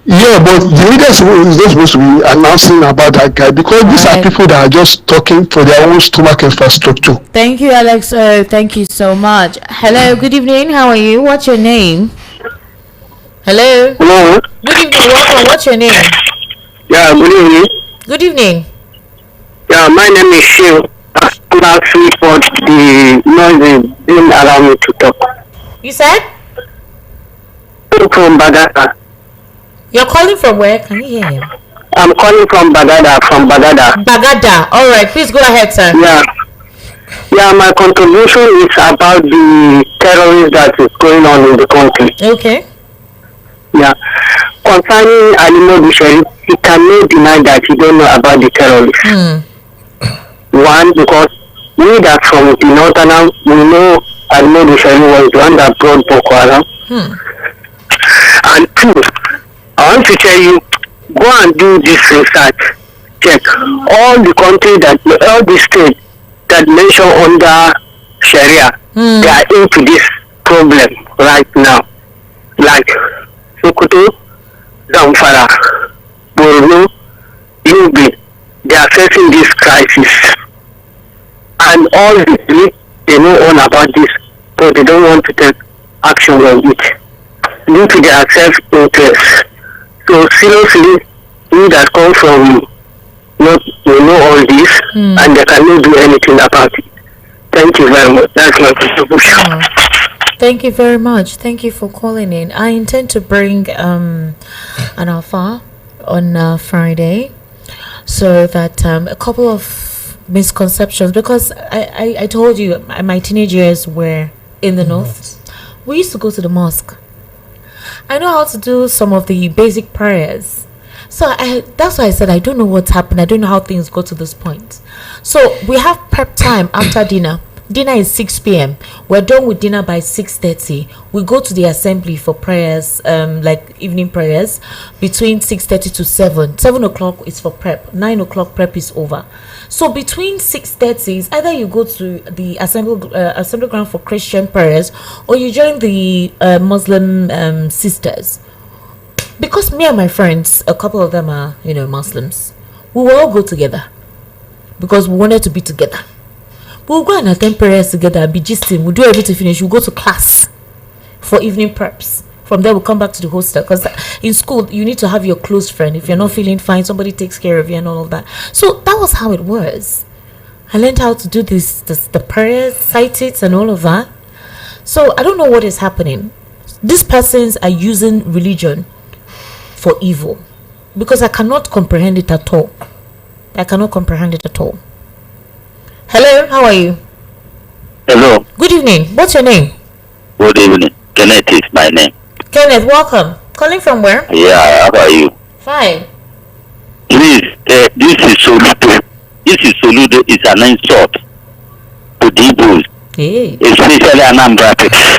Yeah, but the media is not supposed to be announcing about that guy, because these are people that are just talking for their own stomach infrastructure. Thank you, Alex. Thank you so much. Hello, good evening. How are you? What's your name? Hello. Hello. Good evening. Welcome. What's your name? Yeah, good evening. Good evening. Yeah, my name is Shiv. I'm actually for the noise didn't allow me to talk. You said? From Bagada. You're calling from where? Can you hear him? I'm calling from Bagada. Bagada. All right. Please go ahead, sir. Yeah. Yeah, my contribution is about the terrorism that is going on in the country. Okay. Yeah. Concerning Alimo Bishari, he cannot deny that he don't know about the terrorists. One, because we that from the northern, we know Alimo Bishari was the one that brought Boko Haram. And two, I want to tell you, go and do this research. Check all the countries all the states that mention under Sharia, they are into this problem right now. Like Sokoto, Zamfara, Borno, Yobe, they are facing this crisis. And all they know all about this, but they don't want to take action on it due to their self-interest. So seriously, he that come from not will know all this, and they cannot do anything about it. Thank you very much. That's my contribution. Thank you very much. Thank you for calling in. I intend to bring an alpha on Friday, so that a couple of misconceptions, because I told you my teenage years were in the north. We used to go to the mosque. I know how to do some of the basic prayers. So that's why I said I don't know what's happened. I don't know how things got to this point. So we have prep time after dinner. Dinner is 6 p.m. We're done with dinner by 6:30. We go to the assembly for prayers, like evening prayers, between 6:30 to 7. 7 o'clock is for prep. 9 o'clock prep is over. So between 6:30 is either you go to the assembly ground for Christian prayers, or you join the Muslim sisters. Because me and my friends, a couple of them are, Muslims, we will all go together because we wanted to be together. We'll go and attend prayers together, be gisting, we'll do everything finish, we'll go to class for evening preps. From there, we'll come back to the hostel, because in school, you need to have your close friend. If you're not feeling fine, somebody takes care of you and all of that. So that was how it was. I learned how to do the prayers, cite it, and all of that. So I don't know what is happening. These persons are using religion for evil, because I cannot comprehend it at all. Hello, how are you? Hello. Good evening. What's your name? Good evening. Kenneth is my name. Kenneth, welcome. Calling from where? Yeah, how are you? Fine. Please, this is Soludo. It's an insult to the Igbos, especially Anambra people.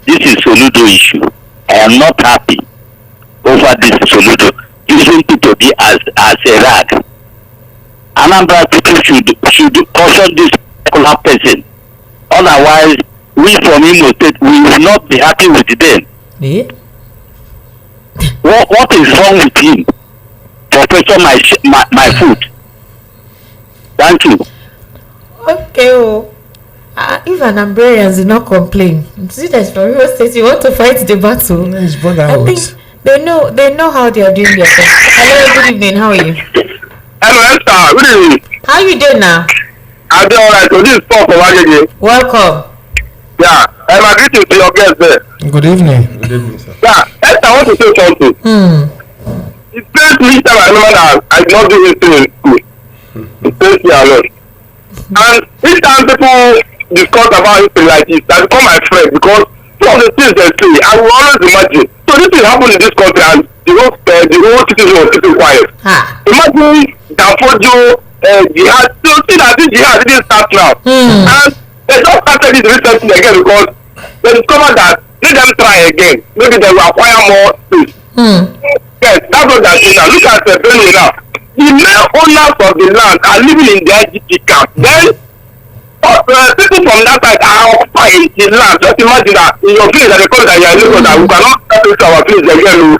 This is Soludo issue. I am not happy over this Soludo using people as a rag. Anambra people should caution this particular person. Otherwise, we from Imo State, we will not be happy with them. Yeah. What is wrong with him? Professor, my food. Thank you. Okay. If Anambrarians did not complain, see that from Imo State, you want to fight the battle. I think they know how they are doing their thing. Hello, good evening. How are you? Hello, Esther. Good evening. How you doing now? I'm doing alright. So this is Paul from Agege. Welcome. Yeah, I'm greeting to your guest there. Good evening. Good evening, sir. Yeah, Esther, I want to say something. It first me time I remember that I did not do anything in school. It first me alone. And each time people discuss about history like this, I become my friend, because some of the things they say, I will always imagine. So this thing happened in this country, and the whole citizen was sitting quiet. Imagine Danfodio jihad. So see that this jihad didn't start now. And they just started this recently again, because they discovered that let them try again. Maybe they will acquire more space. Yes, that's what they're saying now. Look at Benue now. The main owners of the land are living in their IGP camp. Then people from that side are occupying the land. Just imagine that in your village that they call it that you are living that we cannot get to our village again.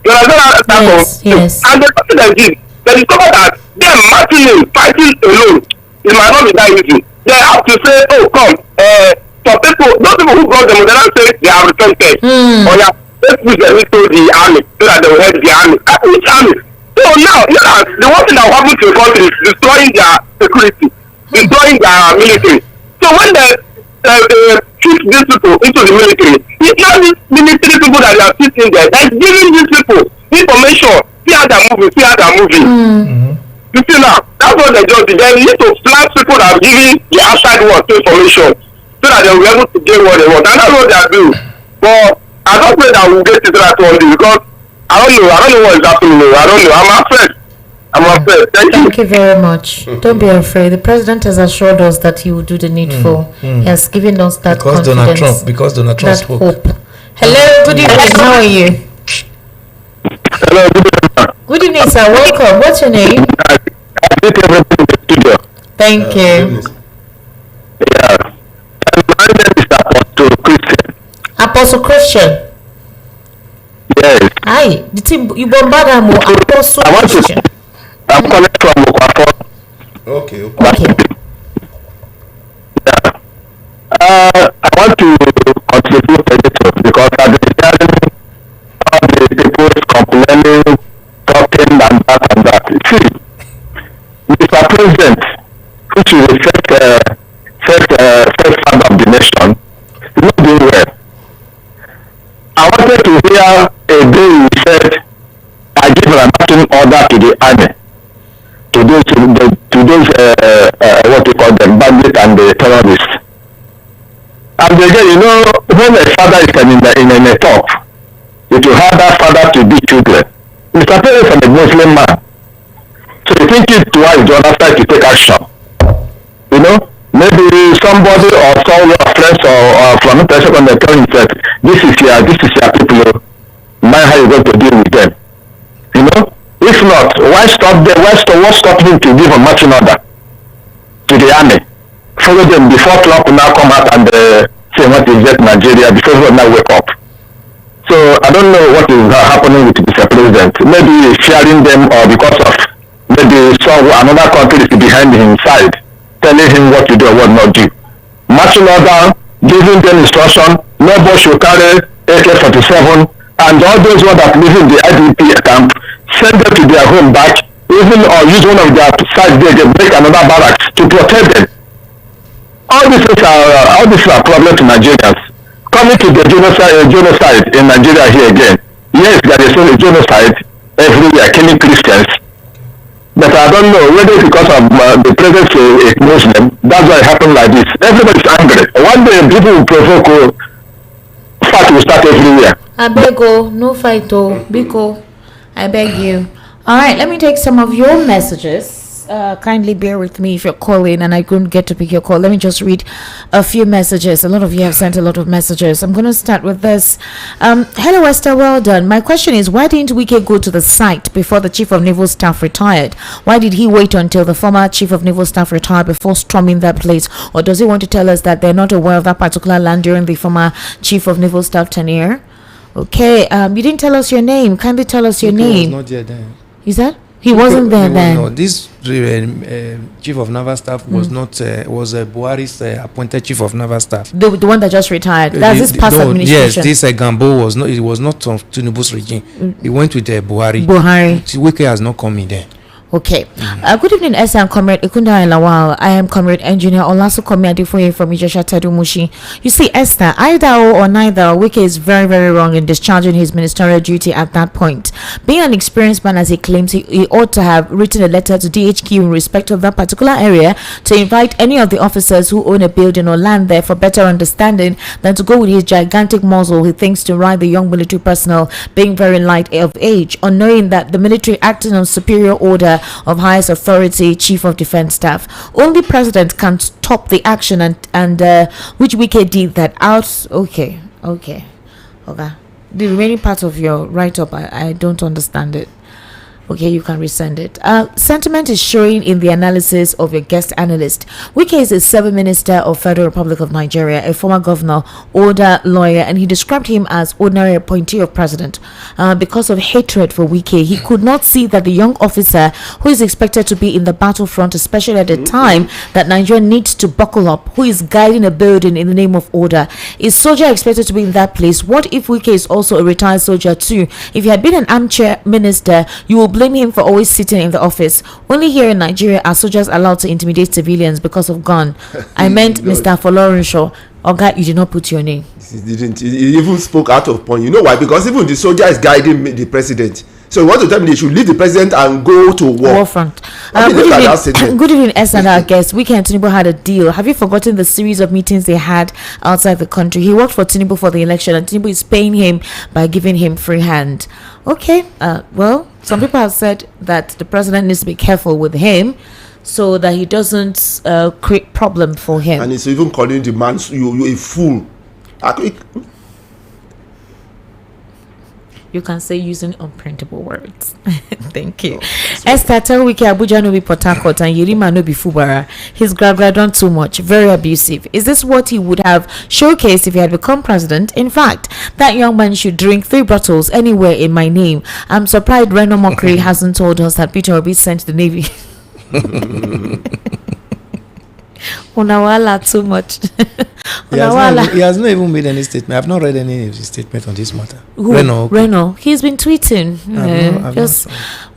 You understand that? Yes. And the person that did, they discovered that them marching in, fighting alone, it might not be that easy. They have to say, oh, come, some people, those people who brought them, they don't say they have repented. Or yeah, let's push them into the army so that they will help the army. Which army? So now, you know, the one thing that will happen to the country is destroying their security, destroying their military. So when they shoot these people into the military, it's not these military people that they are sitting there, they're giving these people information, see how they're moving. You see now, that's what they just did. They need to flag people that are giving the outside world information so that they will be able to get what they want. And that's what they are doing. But I don't pray that we'll get it right one day, because I don't know what is happening. I don't know. I'm afraid. Thank you very much. Don't be afraid. The president has assured us that he will do the needful. He has given us that confidence. Because Donald Trump that spoke. hope. Hello, good evening. How are you? Hello, good evening. Good evening, sir. Welcome. What's your name? I think everything in the studio. Thank you. Yeah. My name is Apostle Christian. Apostle Christian. Yes. Hi. The team you bombard him. Apostle Christian. I'm calling from Okwafo. Okay. Yeah. I want to contribute a little, because I've been hearing all the people complaining, talking first father of the nation, is not doing well. I wanted to hear a day he said, I give a marching order to the army, to those what you call them, bandits and the terrorists. And again, you know, when a father is in a talk, it will have that father to be children. Mr. Perez is a Muslim man. So you think it twice the other side to take action. You know, maybe somebody or some of your friends or from a person on the telling said, this is your people, mind how you're going to deal with them. You know? If not, why stop them? What stop him to give a marching order to the army? Follow them before Trump now come out and say what is that Nigeria before we now wake up. So I don't know what is happening with Mr. President. Maybe he's fearing them or because of maybe another country is behind his side, telling him what to do or what not do. Marching order, giving them instruction, nobody should carry AK-47, and all those ones that live in the IDP camp, send them to their home back, even or use one of their sides there, they make another barracks to protect them. All these are problems to Nigerians. Coming to the genocide in Nigeria here again. Yes, there is a genocide everywhere, killing Christians. But I don't know whether because of the presence of a Muslim, that's why it happened like this. Everybody's angry. One day people will provoke, fight will start everywhere. I beg you, no fight though. Biko, I beg you. All right, let me take some of your messages. Kindly bear with me if you're calling and I couldn't get to pick your call. Let me just read a few messages. A lot of you have sent a lot of messages. I'm going to start with this. Hello, Esther. Well done. My question is, why didn't Wike go to the site before the Chief of Naval Staff retired? Why did he wait until the former Chief of Naval Staff retired before storming that place? Or does he want to tell us that they're not aware of that particular land during the former Chief of Naval Staff tenure? Okay. You didn't tell us your name. Kindly tell us your name. Was not yet there. Is that? He wasn't there then. No, this Chief of Naval Staff was not was Buhari's appointed Chief of Naval Staff. The one that just retired. That's his past administration. Yes, this Gambo was not. It was not of Tinubu's regime. He went with Buhari. Wike has not come in there. Okay. Good evening, Esther and Comrade Ikunda Lawal. I am Comrade Engineer Olasu Komiadifoye from Ijesha Tedumushi. You see, Esther, either or neither, Wike is very, very wrong in discharging his ministerial duty at that point. Being an experienced man, as he claims, he ought to have written a letter to DHQ in respect of that particular area to invite any of the officers who own a building or land there for better understanding than to go with his gigantic muzzle he thinks to ride the young military personnel being very light of age, unknowing that the military acting on superior order of highest authority, Chief of Defense Staff. Only President can stop the action and which Wike did that out. Okay. The remaining part of your write-up, I don't understand it. Okay, you can resend it. Sentiment is showing in the analysis of your guest analyst. Wike is a 7th Minister of Federal Republic of Nigeria, a former governor, older lawyer, and he described him as ordinary appointee of president. Because of hatred for Wike, he could not see that the young officer who is expected to be in the battlefront, especially at a time that Nigeria needs to buckle up, who is guiding a building in the name of order, is soldier expected to be in that place? What if Wike is also a retired soldier too? If he had been an armchair minister, you will blame him for always sitting in the office. Only here in Nigeria are soldiers allowed to intimidate civilians because of gun. I meant Mr. Folorunsho. Oga, you did not put your name. He didn't. He even spoke out of point. You know why? Because even the soldier is guiding the president. So you want to tell me they should leave the president and go to war? Warfront. Good evening, S and our guest. Wike and Tinubu had a deal. Have you forgotten the series of meetings they had outside the country? He worked for Tinubu for the election, and Tinubu is paying him by giving him free hand. Okay. Well, some people have said that the president needs to be careful with him, so that he doesn't create problem for him. And he's even calling the man you a fool. You can say using unprintable words. Thank you. Esther, tell Wike Abuja no be Port Harcourt and Yerima no be Fubara. He's done too much. Very abusive. Is this what he would have showcased if he had become president? In fact, that young man should drink 3 bottles anywhere in my name. I'm surprised Reno Mockery hasn't told us that Peter Obi sent the Navy. Unawala too much. He has not even made any statement. I've not read any of his statement on this matter. Reno, he's been tweeting.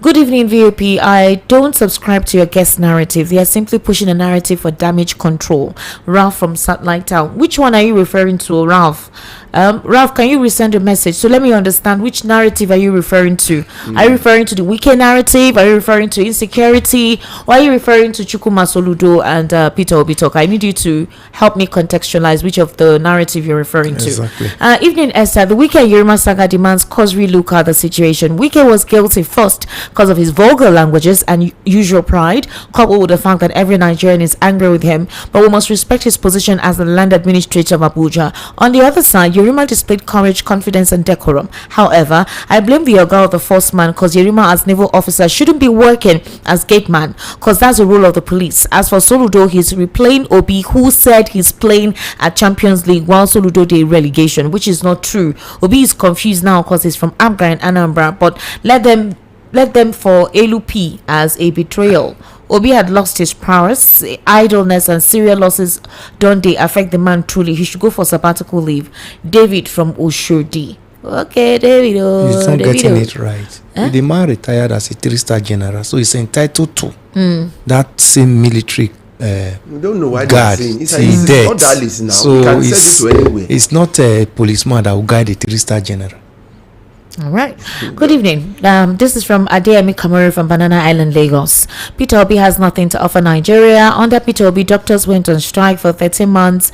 Good evening, VOP. I don't subscribe to your guest narrative. They are simply pushing a narrative for damage control. Ralph from Satellite Town. Which one are you referring to, Ralph? Ralph, can you resend a message? So let me understand, which narrative are you referring to? Are you referring to the Wike narrative? Are you referring to insecurity? Or are you referring to Chukuma Soludo and Peter Obitok? I need you to help me contextualize which of the narrative you're referring to. Exactly. Evening, Esther. The Wike and Yerima saga demands cause relook at the situation. Wike was guilty first because of his vulgar languages and usual pride, coupled with the fact that every Nigerian is angry with him, but we must respect his position as the land administrator of Abuja. On the other side, Yerima displayed courage, confidence, and decorum. However, I blame the Oga of the first man, because Yerima as naval officer shouldn't be working as gate man, because that's the role of the police. As for Soludo, he's replaying Obi, who said he's playing at Champions League while Soludo did relegation, which is not true. Obi is confused now because he's from Abga and Anambra, but let them for Elu as a betrayal. Obi had lost his prowess. Idleness and serial losses don't they affect the man truly. He should go for sabbatical leave. David from Oshodi. Okay, David. He's not getting it right. The man retired as a 3-star general, so he's entitled to that same military we don't know why guard. they're saying it's Dead. not that list now. So we can send it to anywhere. it's not a policeman that will guide a 3-star general. All right. Good evening. This is from Adeyemi Kamari from Banana Island, Lagos. Peter Obi has nothing to offer Nigeria. Under Peter Obi, doctors went on strike for 13 months.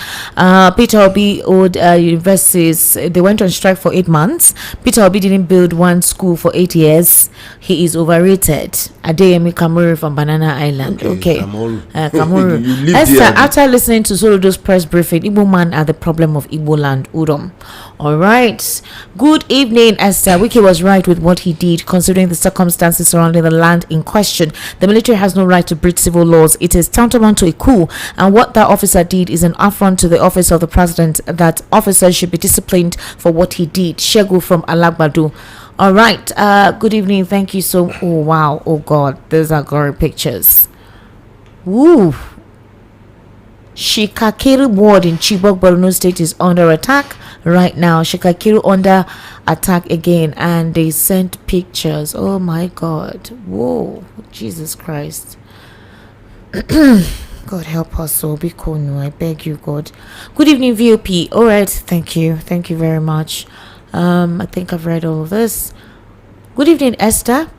Peter Obi owed universities. They went on strike for 8 months. Peter Obi didn't build one school for 8 years. He is overrated. Adeyemi Kamari from Banana Island. Okay. Kamuru. Esther, after listening to Soludo's press briefing, Igbo man are the problem of Igbo land. Udom. All right. Good evening, Esther. Wike was right with what he did, considering the circumstances surrounding the land in question. The military has no right to breach civil laws. It is tantamount to a coup, and what that officer did is an affront to the office of the president. That officer should be disciplined for what he did. Shegu from Alagbadu. All right. Good evening. Thank you so. Oh wow. Oh God. Those are gory pictures. Woo. Shikakiru ward in Chibok, Borno State is under attack right now. Shikakiru under attack again, and they sent pictures. Oh my God. Whoa. Jesus Christ. God help us. So be cool. No, I beg you, God. Good evening, VOP. All right. Thank you. Thank you very much. I think I've read all of this. Good evening, Esther.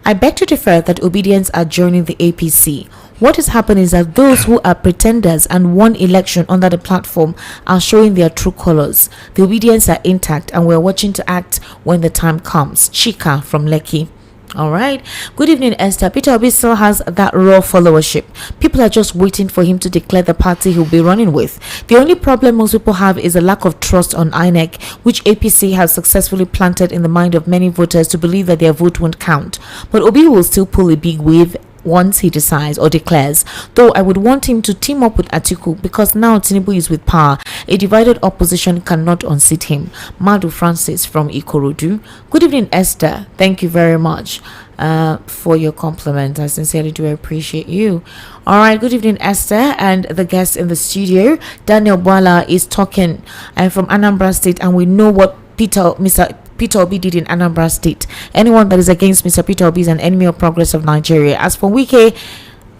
I beg to differ that obedience are joining the APC. What is happening is that those who are pretenders and won election under the platform are showing their true colors. The obedience are intact, and we're watching to act when the time comes. Chika from Lekki. All right. Good evening, Esther. Peter Obi still has that raw followership. People are just waiting for him to declare the party he'll be running with. The only problem most people have is a lack of trust on INEC, which APC has successfully planted in the mind of many voters to believe that their vote won't count. But Obi will still pull a big wave once he decides or declares, though I would want him to team up with Atiku, because now Tinubu is with power. A divided opposition cannot unseat him. Madu Francis from Ikorodu. Good evening, Esther. Thank you very much for your compliment. I sincerely do appreciate you. All right. Good evening, Esther, and the guest in the studio. Daniel Bwala is talking. I'm from Anambra State, and we know what Mr. Peter Obi did in Anambra State. Anyone that is against Mr. Peter Obi is an enemy of progress of Nigeria. As for Wike,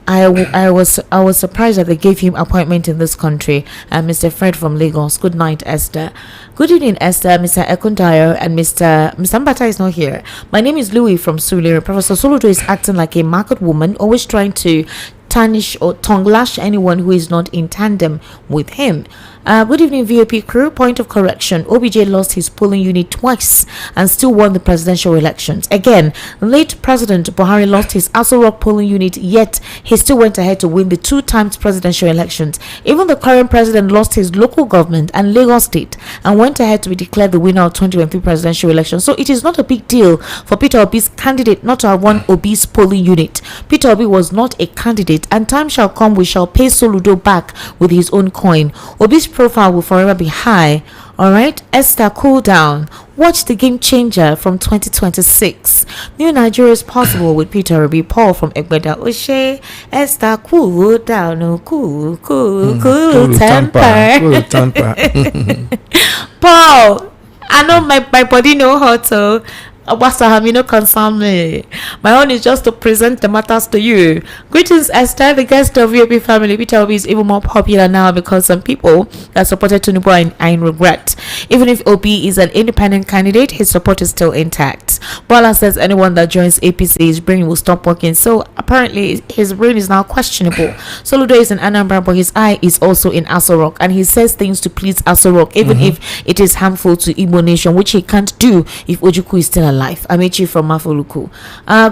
I was surprised that they gave him appointment in this country. Mr. Fred from Lagos. Good night, Esther. Good evening, Esther, Mr. Ekundayo, and Mr. Mbata is not here. My name is Louis from Sulere. Professor Soludo is acting like a market woman, always trying to tarnish or tongue lash anyone who is not in tandem with him. Good evening, VOP crew. Point of correction: OBJ lost his polling unit twice and still won the presidential elections. Again, late President Buhari lost his Aso Rock polling unit, yet he still went ahead to win the 2 times presidential elections. Even the current president lost his local government and Lagos State and went ahead to be declared the winner of 2023 presidential elections. So it is not a big deal for Peter Obi's candidate not to have won Obi's polling unit. Peter Obi was not a candidate, and time shall come we shall pay Soludo back with his own coin. Obi's profile will forever be high. All right, Esther, cool down. Watch the game changer from 2026. New Nigeria is possible with Peter Obi. Paul from Egbeda Oshe. Esther, cool down. Oh, cool temper. Cool temper. Paul, I know my body no hot, so Abasahami, no concern me. My own is just to present the matters to you. Greetings, Esther, the guest of VOP family. Peter Obi is even more popular now because some people that supported Tinubu are in regret. Even if Obi is an independent candidate, his support is still intact. Bola says anyone that joins APC, his brain will stop working. So apparently his brain is now questionable. Soludo is in Anambra, but his eye is also in Aso Rock, and he says things to please Aso Rock, even if it is harmful to Igbo nation, which he can't do if Ojukwu is still alive. Amechi from Mafoluku.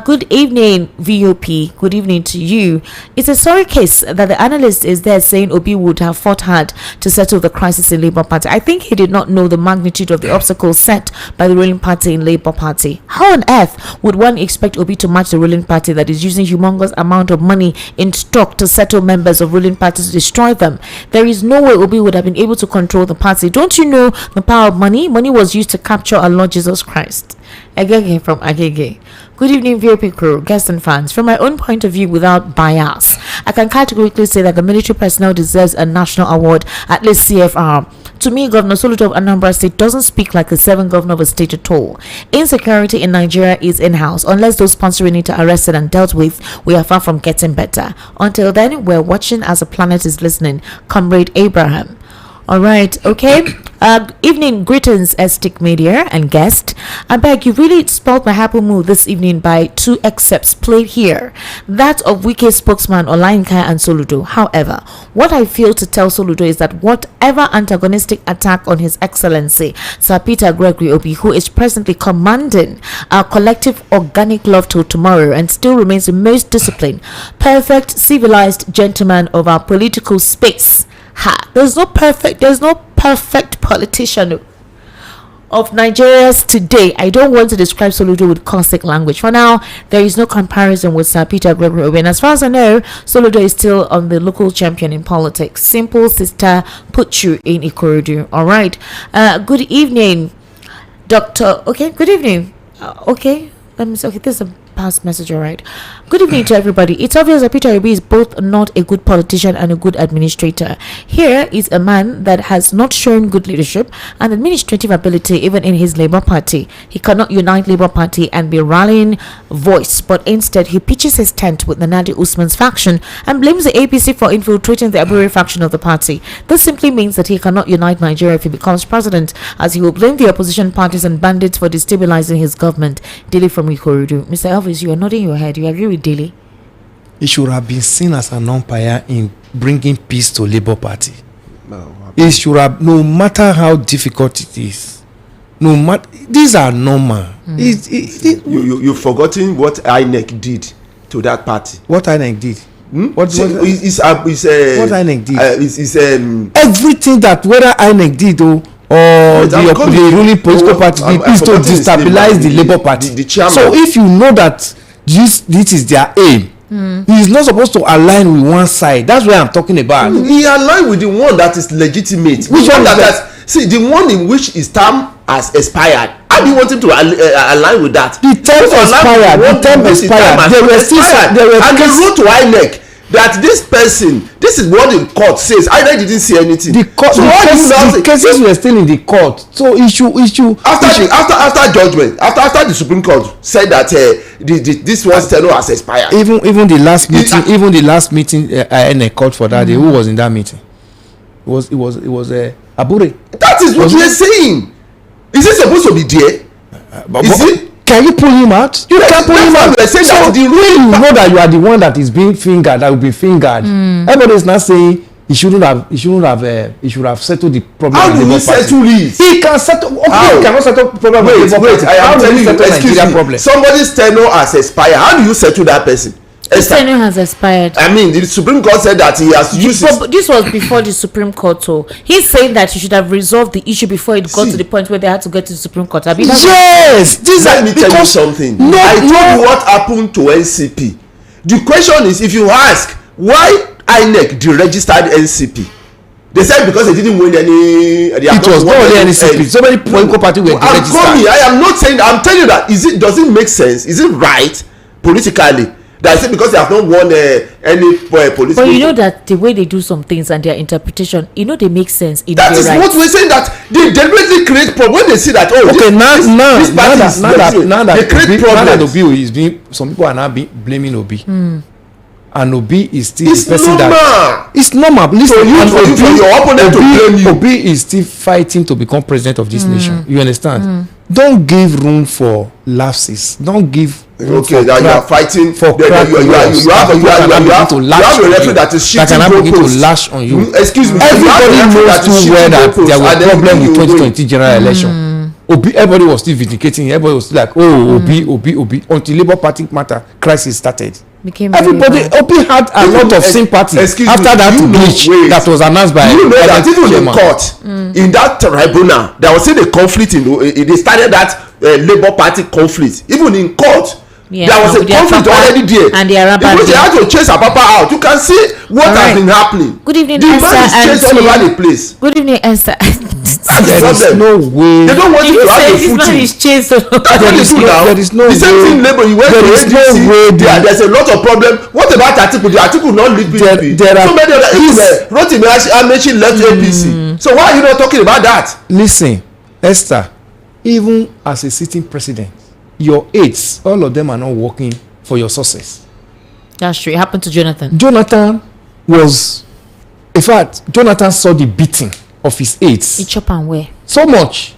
Good evening, VOP. Good evening to you. It's a sorry case that the analyst is there saying Obi would have fought hard to settle the crisis in Labour Party. I think he did not know the magnitude of the obstacles set by the ruling party in Labour Party. How on earth would one expect Obi to match the ruling party that is using humongous amount of money in stock to settle members of ruling parties to destroy them? There is no way Obi would have been able to control the party. Don't you know the power of money? Money was used to capture our Lord Jesus Christ. Agege from Agege. Good evening, VOP crew, guests and fans. From my own point of view, without bias, I can categorically say that the military personnel deserves a national award, at least CFR. To me, Governor Soludo of Anambra State doesn't speak like the 7th governor of a state at all. Insecurity in Nigeria is in-house. Unless those sponsoring it are arrested and dealt with, we are far from getting better. Until then, we're watching as the planet is listening. Comrade Abraham. All right, okay. Evening greetings, Estic Media and guest. I beg you really spoiled my happy mood this evening by 2 excerpts played here. That of Wike spokesman Olainka and Soludo. However, what I feel to tell Soludo is that whatever antagonistic attack on His Excellency Sir Peter Gregory Obi, who is presently commanding our collective organic love till tomorrow and still remains the most disciplined, perfect, civilized gentleman of our political space. There's no perfect politician of Nigeria's today. I don't want to describe Soludo with caustic language. For now, there is no comparison with Sir Peter Gregory Obi. And as far as I know, Soludo is still on the local champion in politics. Simple sister put you in Ikorodu. All right. Good evening, Doctor. Okay. Good evening. Okay. Let me see. Okay, this is a past message. All right. Good evening to everybody. It's obvious that Peter Obi is both not a good politician and a good administrator. Here is a man that has not shown good leadership and administrative ability even in his Labour Party. He cannot unite Labour Party and be rallying voice, but instead he pitches his tent with the Nadi Usman's faction and blames the APC for infiltrating the Abure faction of the party. This simply means that he cannot unite Nigeria if he becomes president, as he will blame the opposition parties and bandits for destabilizing his government. Daily from Ikorodu. Mr. Elvis, you are nodding your head. You agree with Daily? He should have been seen as an umpire in bringing peace to Labour Party. It should have, no matter how difficult it is, no matter, these are normal. You've forgotten what INEC did to that party. What INEC did? What INEC did? Everything that whether INEC did or the ruling political party did is to destabilize the Labour Party. So if you know that this is their aim, he is not supposed to align with one side. That's what I'm talking about. He aligned with the one that is legitimate. Which one see, the one in which his term has expired. How do you want him to align with that? The term expired. And they wrote to INEC that this is what the court says. INEC didn't see anything. The cases were still in the court. So issue after judgment, after the Supreme Court said that this one's tenure has expired. Even the last meeting, INEC called for that day. Who was in that meeting? It was Abure. That is what we are saying. Is he supposed to be there? Is it? Can you pull him out? You can't pull him out. So the way you know that you are the one that is being fingered, that will be fingered. Everybody is not saying he should have settled the problem. How do you settle it? He can settle. Okay, he cannot settle problem. Wait. I am telling you. Excuse me. Somebody's tenure has expired. How do you settle that person? His tenure has expired. I mean, the Supreme Court said that he has used this was before the Supreme Court, so he's saying that he should have resolved the issue before it got to the point where they had to get to the Supreme Court. Let me tell you something. I told you what happened to NCP. The question is, if you ask why INEC deregistered NCP, they said because they didn't win any. It was not only NCP. So many political parties were deregistered. I am not saying. I'm telling you that does it make sense? Is it right politically that say because they have not won any police. But you know that the way they do some things and their interpretation, they make sense in that their is rights. what we're saying, that they deliberately create problem when they see that okay, this party is now that they create now that problems. Obi is being, some people are now blaming Obi. And Obi is still It's the person normal. that it's normal. Listen, for your opponent to blame you. Obi is still fighting to become president of this nation. You understand? Don't give room for lapses. Don't give room Okay, that you are fighting for crack. you have a referee that is shifting goalposts. Lash on you. Excuse me. Everybody knows too well that there was problem with 2020 general election. Obi, everybody was still vindicating. Everybody was still like, Obi, until Labour Party matter crisis started. Everybody, Obi had a lot of sympathy after that glitch that was announced by. You know that even in court, in that tribunal, there was still a conflict. They started that Labour Party conflict. Even in court, there was a conflict already there. And they had to chase Apapa out. You can see what has been happening. Good evening, the man is chased all over the place. Good evening, Esther. There is no way. They don't want you to have a footing. That's what they do now. There is no the same thing Labour. You went to ADC. There's a lot of problem. What about Atiku? The Atiku not leave PDP. So many other people. Rotimi Amechi left APC. So why are you not talking about that? Listen, Esther, even as a sitting president, your aides, all of them are not working for your success. That's true. It happened to Jonathan. Jonathan saw the beating of his aides. He chop and wear. So much.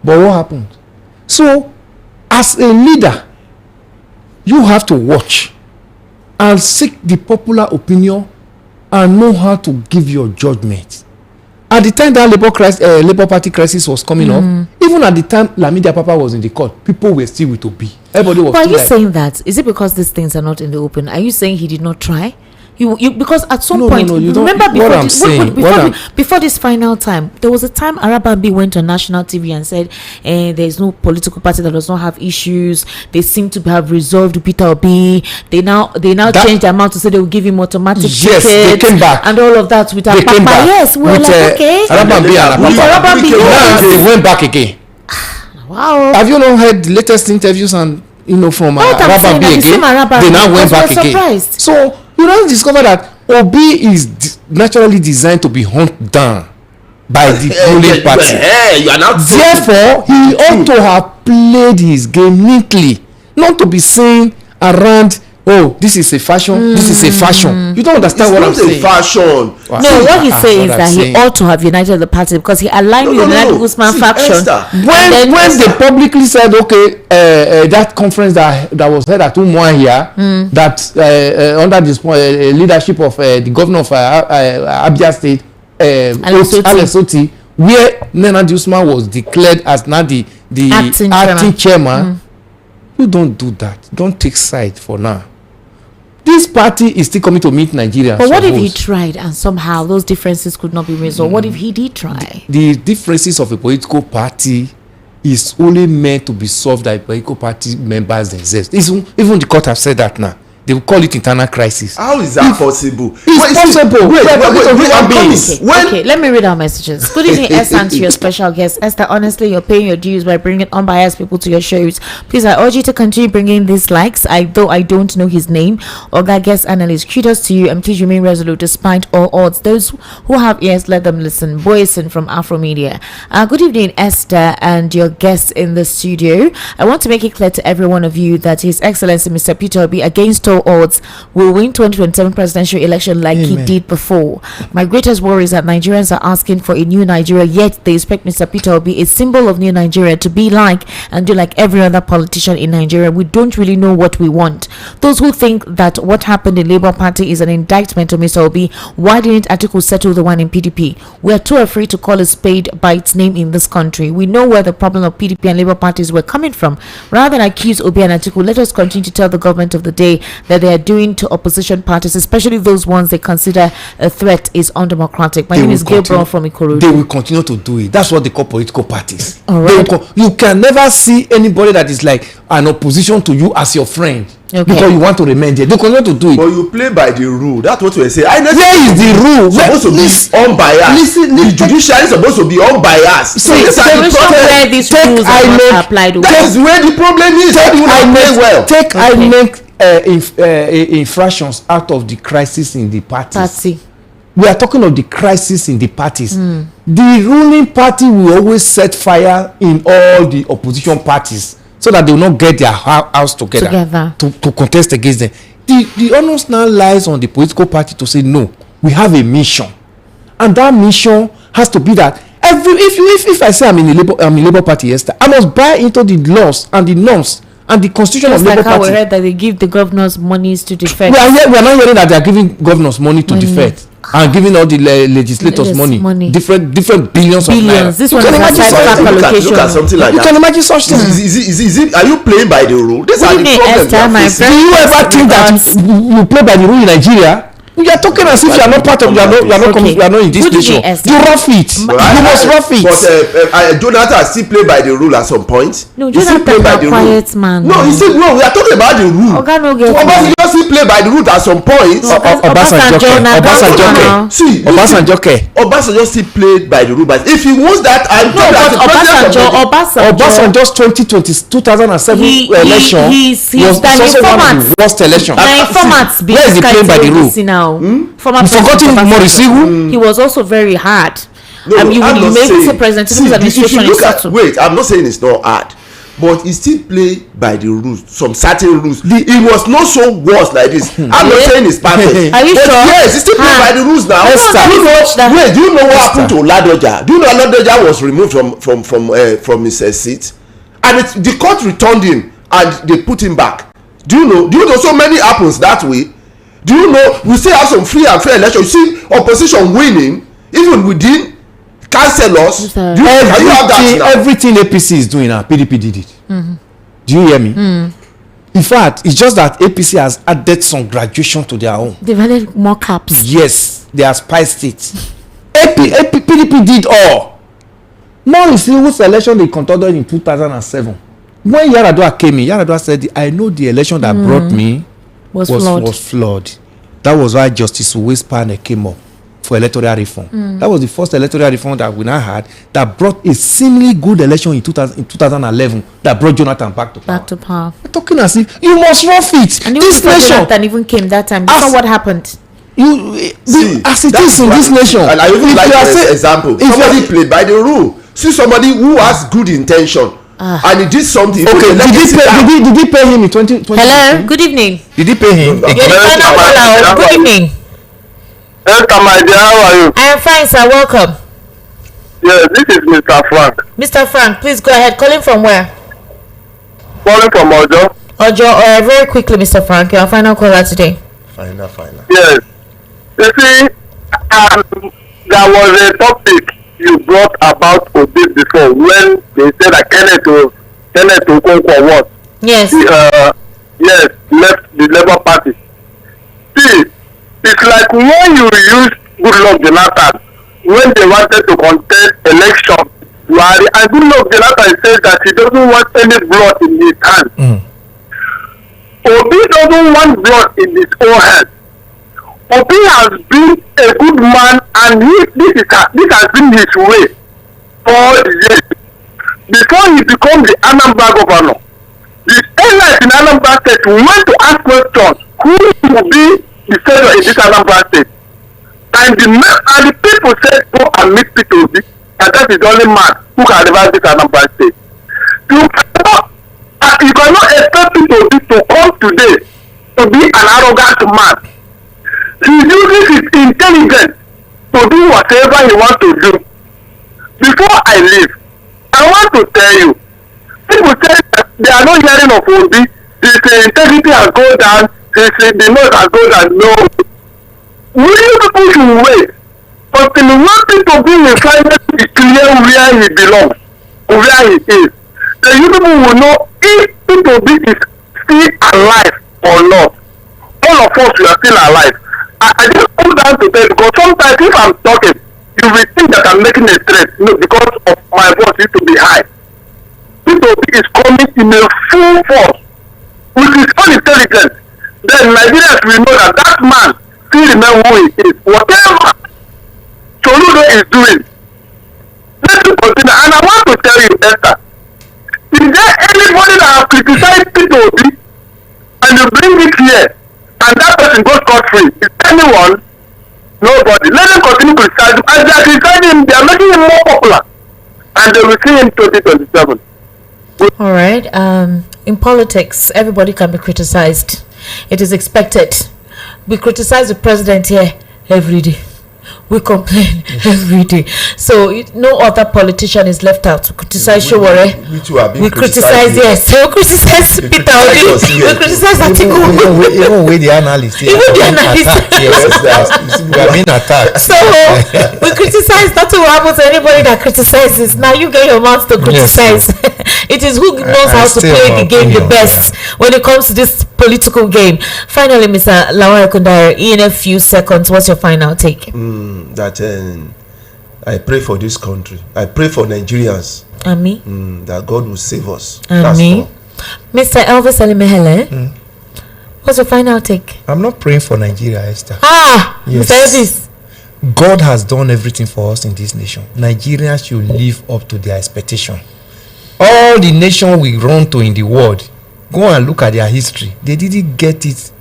But what happened? So, as a leader, you have to watch and seek the popular opinion and know how to give your judgment. At the time that Labour Party crisis was coming up, even at the time Lamidi Apapa was in the court, people were still with Obi. Everybody was. But are you like, saying that? Is it because these things are not in the open? Are you saying he did not try? You because at some point, remember before this final time, there was a time Arabambi went on national TV and said there is no political party that does not have issues. They seem to have resolved Peter Obi. They now changed the amount to say they will give him automatic tickets. They came back and all of that with they Apapa. Came back yes, we were like okay. Arabambi and Apapa. Now they went back again. Wow. Have you not heard the latest interviews and from Arabambi again? They now went back again. So you don't discover that Obi is naturally designed to be hunted down by the ruling party. Therefore, he ought to have played his game neatly, not to be seen around. Oh, this is a fashion. This is a fashion. You don't understand what I'm saying. It's not a fashion. No, what he's saying is that he ought to have united the party because he aligned with the United Usman faction. When they publicly said, okay, that conference that was held at Umuahia here, that under the leadership of the governor of Abia State, Alex Oti, where Nana Usman was declared as now the acting chairman. You don't do that. Don't take side for now. This party is still coming to meet Nigerians. But what if he tried and somehow those differences could not be resolved? What if he did try? The differences of a political party is only meant to be solved by political party members themselves. Even the court have said that now. They will call it internal crisis. How is that possible? It's possible. Okay, let me read our messages. Good evening, Esther, and to your special guest. Esther, honestly, you're paying your dues by bringing unbiased people to your shows. Please, I urge you to continue bringing these likes, though I don't know his name. Oga guest analyst, kudos to you, and please remain resolute despite all odds. Those who have ears, let them listen. Boyson from Afro Media. Good evening, Esther, and your guests in the studio. I want to make it clear to every one of you that His Excellency Mr. Peter Obi, against all odds, will win 2027 presidential election like he did before. My greatest worry is that Nigerians are asking for a new Nigeria, yet they expect Mr. Peter Obi, a symbol of new Nigeria, to be like and do like every other politician in Nigeria. We don't really know what we want. Those who think that what happened in Labour Party is an indictment of Mr. Obi, why didn't Atiku settle the one in PDP? We are too afraid to call a spade by its name in this country. We know where the problem of PDP and Labour parties were coming from. Rather than accuse Obi and Atiku, let us continue to tell the government of the day that they are doing to opposition parties, especially those ones they consider a threat, is undemocratic. My name is Gabriel from Ikorodu. They will continue to do it. That's what they call political parties. All right. You can never see anybody that is like an opposition to you as your friend. Okay. Because you want to remain there. They continue to do it. But you play by the rule. That's what we say. Where is the rule? Supposed to be unbiased. The judiciary is supposed to be unbiased. So it's where these rules are not applied. That is where the problem is. Take INEC infractions out of the crisis in the parties. We are talking of the crisis in the parties. The ruling party will always set fire in all the opposition parties so that they will not get their house together. To contest against them. The onus now lies on the political party to say no, we have a mission, and that mission has to be that if I say I'm in a Labour Party yesterday, I must buy into the laws and the norms and the constitution of Labour Party. We heard that they give the governors monies to defect. We are not hearing that they are giving governors money to defect and giving all the legislators money. Different billions of naira. This one is look at something like that. You can imagine such things. Is it? Are you playing by the rule? These are the problems. Do you ever think that you play by the rule in Nigeria? You are talking as if you are not part of. You are not in this nation. You rough it. You must rough it. But Jonathan still play by the rule at some point. No, Jonathan is a quiet man. No, he said no. We are talking about the rule. Obasanjo still play by the rule at some point. Obasanjo still played by the rule, but if he wants that, Obasanjo's 2007 election was also one of the worst elections. Where is the play by the rule? Former president he was also very hard. You may say President Tinubu's administration. Wait, I'm not saying it's not hard, but he still play by the rules, some certain rules. It was not so worse like this. I'm not saying it's perfect. Are you sure? Yes, he still play by the rules now. Do you know what happened to Ladoja? Do you know Ladoja was removed from his seat, and the court returned him and they put him back? Do you know so many happens that way? Do you know we still have some free and fair election? You see opposition winning even within councillors. Can you have that now? Everything APC is doing now, PDP did it. Do you hear me? In fact, it's just that APC has added some graduation to their own. They've added more caps. Yes, they have spiced it. PDP did all. Now you see which election they conducted in 2007. When Yaradua came in, Yaradua said, I know the election that brought me was flawed. That was why Justice Uwais came up for electoral reform. That was the first electoral reform that we now had that brought a seemingly good election in 2011 that brought Jonathan back to power. We're talking as if you must rough it. And this nation Jonathan even came that time. You saw what happened. As it is in this nation. And I even like an example. Somebody played by the rule. See somebody who has good intention. And he did something. Okay, did he pay him in 2020? Hello, good evening. Did he pay him? You're the final caller. Good evening. Hello, my dear. How are you? I am fine, sir. Welcome. Yes, this is Mr. Frank. Mr. Frank, please go ahead. Calling from where? Calling from Ojo. Ojo, very quickly, Mr. Frank. You're our final caller today. Final. Yes. You see, there was a topic you brought about Obi before when they said that Kenneth Okonkwo what? Yes. Yes, left the Labour Party. See, it's like when you use Goodluck Jonathan when they wanted to contest election, and Goodluck Jonathan said that he doesn't want any blood in his hand. Obi doesn't want blood in his own hand. Obi has been a good man, and this has been his way for years. Before he became the Anambra governor, the elders in Anambra State went to ask questions who will be the senator in this Anambra State, and the people said go and meet Peter Obi, and that is the only man who can revive this Anambra State. You cannot expect Peter Obi to come today to be an arrogant man. He uses his intelligence to do whatever he wants to do. Before I leave, I want to tell you, people say that they are not hearing of Obi. His integrity has gone down, the nose has gone down. No. We people should wait until when Peter Obi will finally be clear where he belongs, where he is. Then you people will know if Peter Obi is still alive or not. All of us, we are still alive. I just put down to bed because sometimes if I'm talking, you will think that I'm making a threat. No, because of my voice used to be high. People is coming in a full force with his own intelligence. Then Nigerians will know that that man still remember who he is. Whatever Soludo is doing, let's continue. And I want to tell you, Esther, is there anybody that has criticized Peter Obi and you bring it here, and that person goes scot-free. Is anyone? Nobody. Let them continue to criticize him. As they are criticizing him, they are making him more popular. And they will see him 2027. All right. In politics, everybody can be criticized. It is expected. We criticize the president here every day. We complain every day. So no other politician is left out to criticize Showore. We criticize, yes. So we criticize Peter Obi. We criticize Atiku. Even with the analyst. Even the analyst. Yes, we are being attacked. So we criticize. That's what happens to anybody that criticizes. Now you get your mouth to criticize. Yes. It is who knows how to play the game the best when it comes to this political game. Finally, Mr. Lawal Kundare, in a few seconds, what's your final take? That I pray for this country. I pray for Nigerians. Amen. That God will save us. Amen. Mr. Elvis Alimehele, what's your final take? I'm not praying for Nigeria, Esther. Yes. Mr. Elvis. God has done everything for us in this nation. Nigerians should live up to their expectation. All the nation we run to in the world, go and look at their history. They didn't get it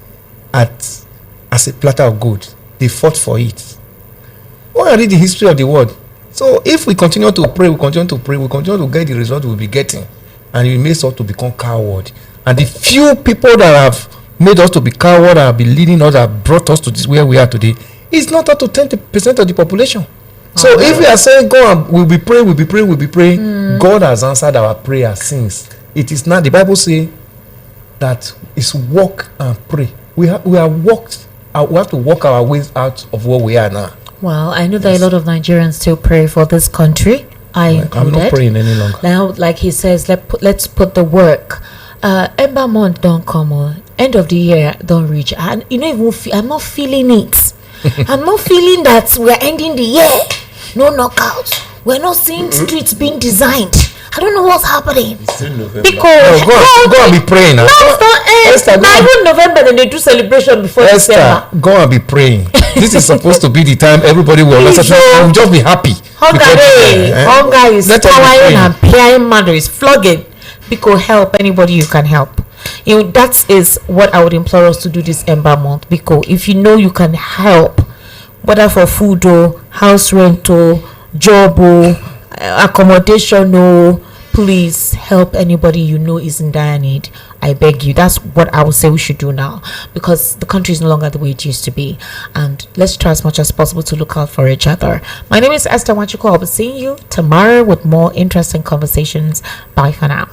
as a platter of gold. They fought for it. Go and read the history of the world. So if we continue to pray, we continue to get the result we'll be getting. And it makes us to become coward. And the few people that have made us to be coward and have been leading us, have brought us to this where we are today, is not up to 10% of the population. So if we are saying, go and we'll be praying, God has answered our prayer since. It is not, the Bible says that it's walk and pray. We have to walk our ways out of where we are now. Well, I know that a lot of Nigerians still pray for this country. I'm not praying any longer. Now, like he says, let's put the work. Ember month don't come. End of the year don't reach. And you know, I'm not feeling it. I'm not feeling that we're ending the year. No knockouts. We're not seeing streets being designed. I don't know what's happening. Because go and be praying. No, it's not end. Now even November, then they do celebration before December. Go and be praying. This is supposed to be the time everybody will just be happy. Hunger is powering and playing mother is flogging. Because help anybody you can help. You know, that is what I would implore us to do this Ember month. Because if you know you can help, whether for food or house rent or job or accommodation or please help anybody you know is in dire need. I beg you. That's what I would say we should do now, because the country is no longer the way it used to be, and let's try as much as possible to look out for each other. My name is Esther Wachiko. I'll be seeing you tomorrow with more interesting conversations. Bye for now.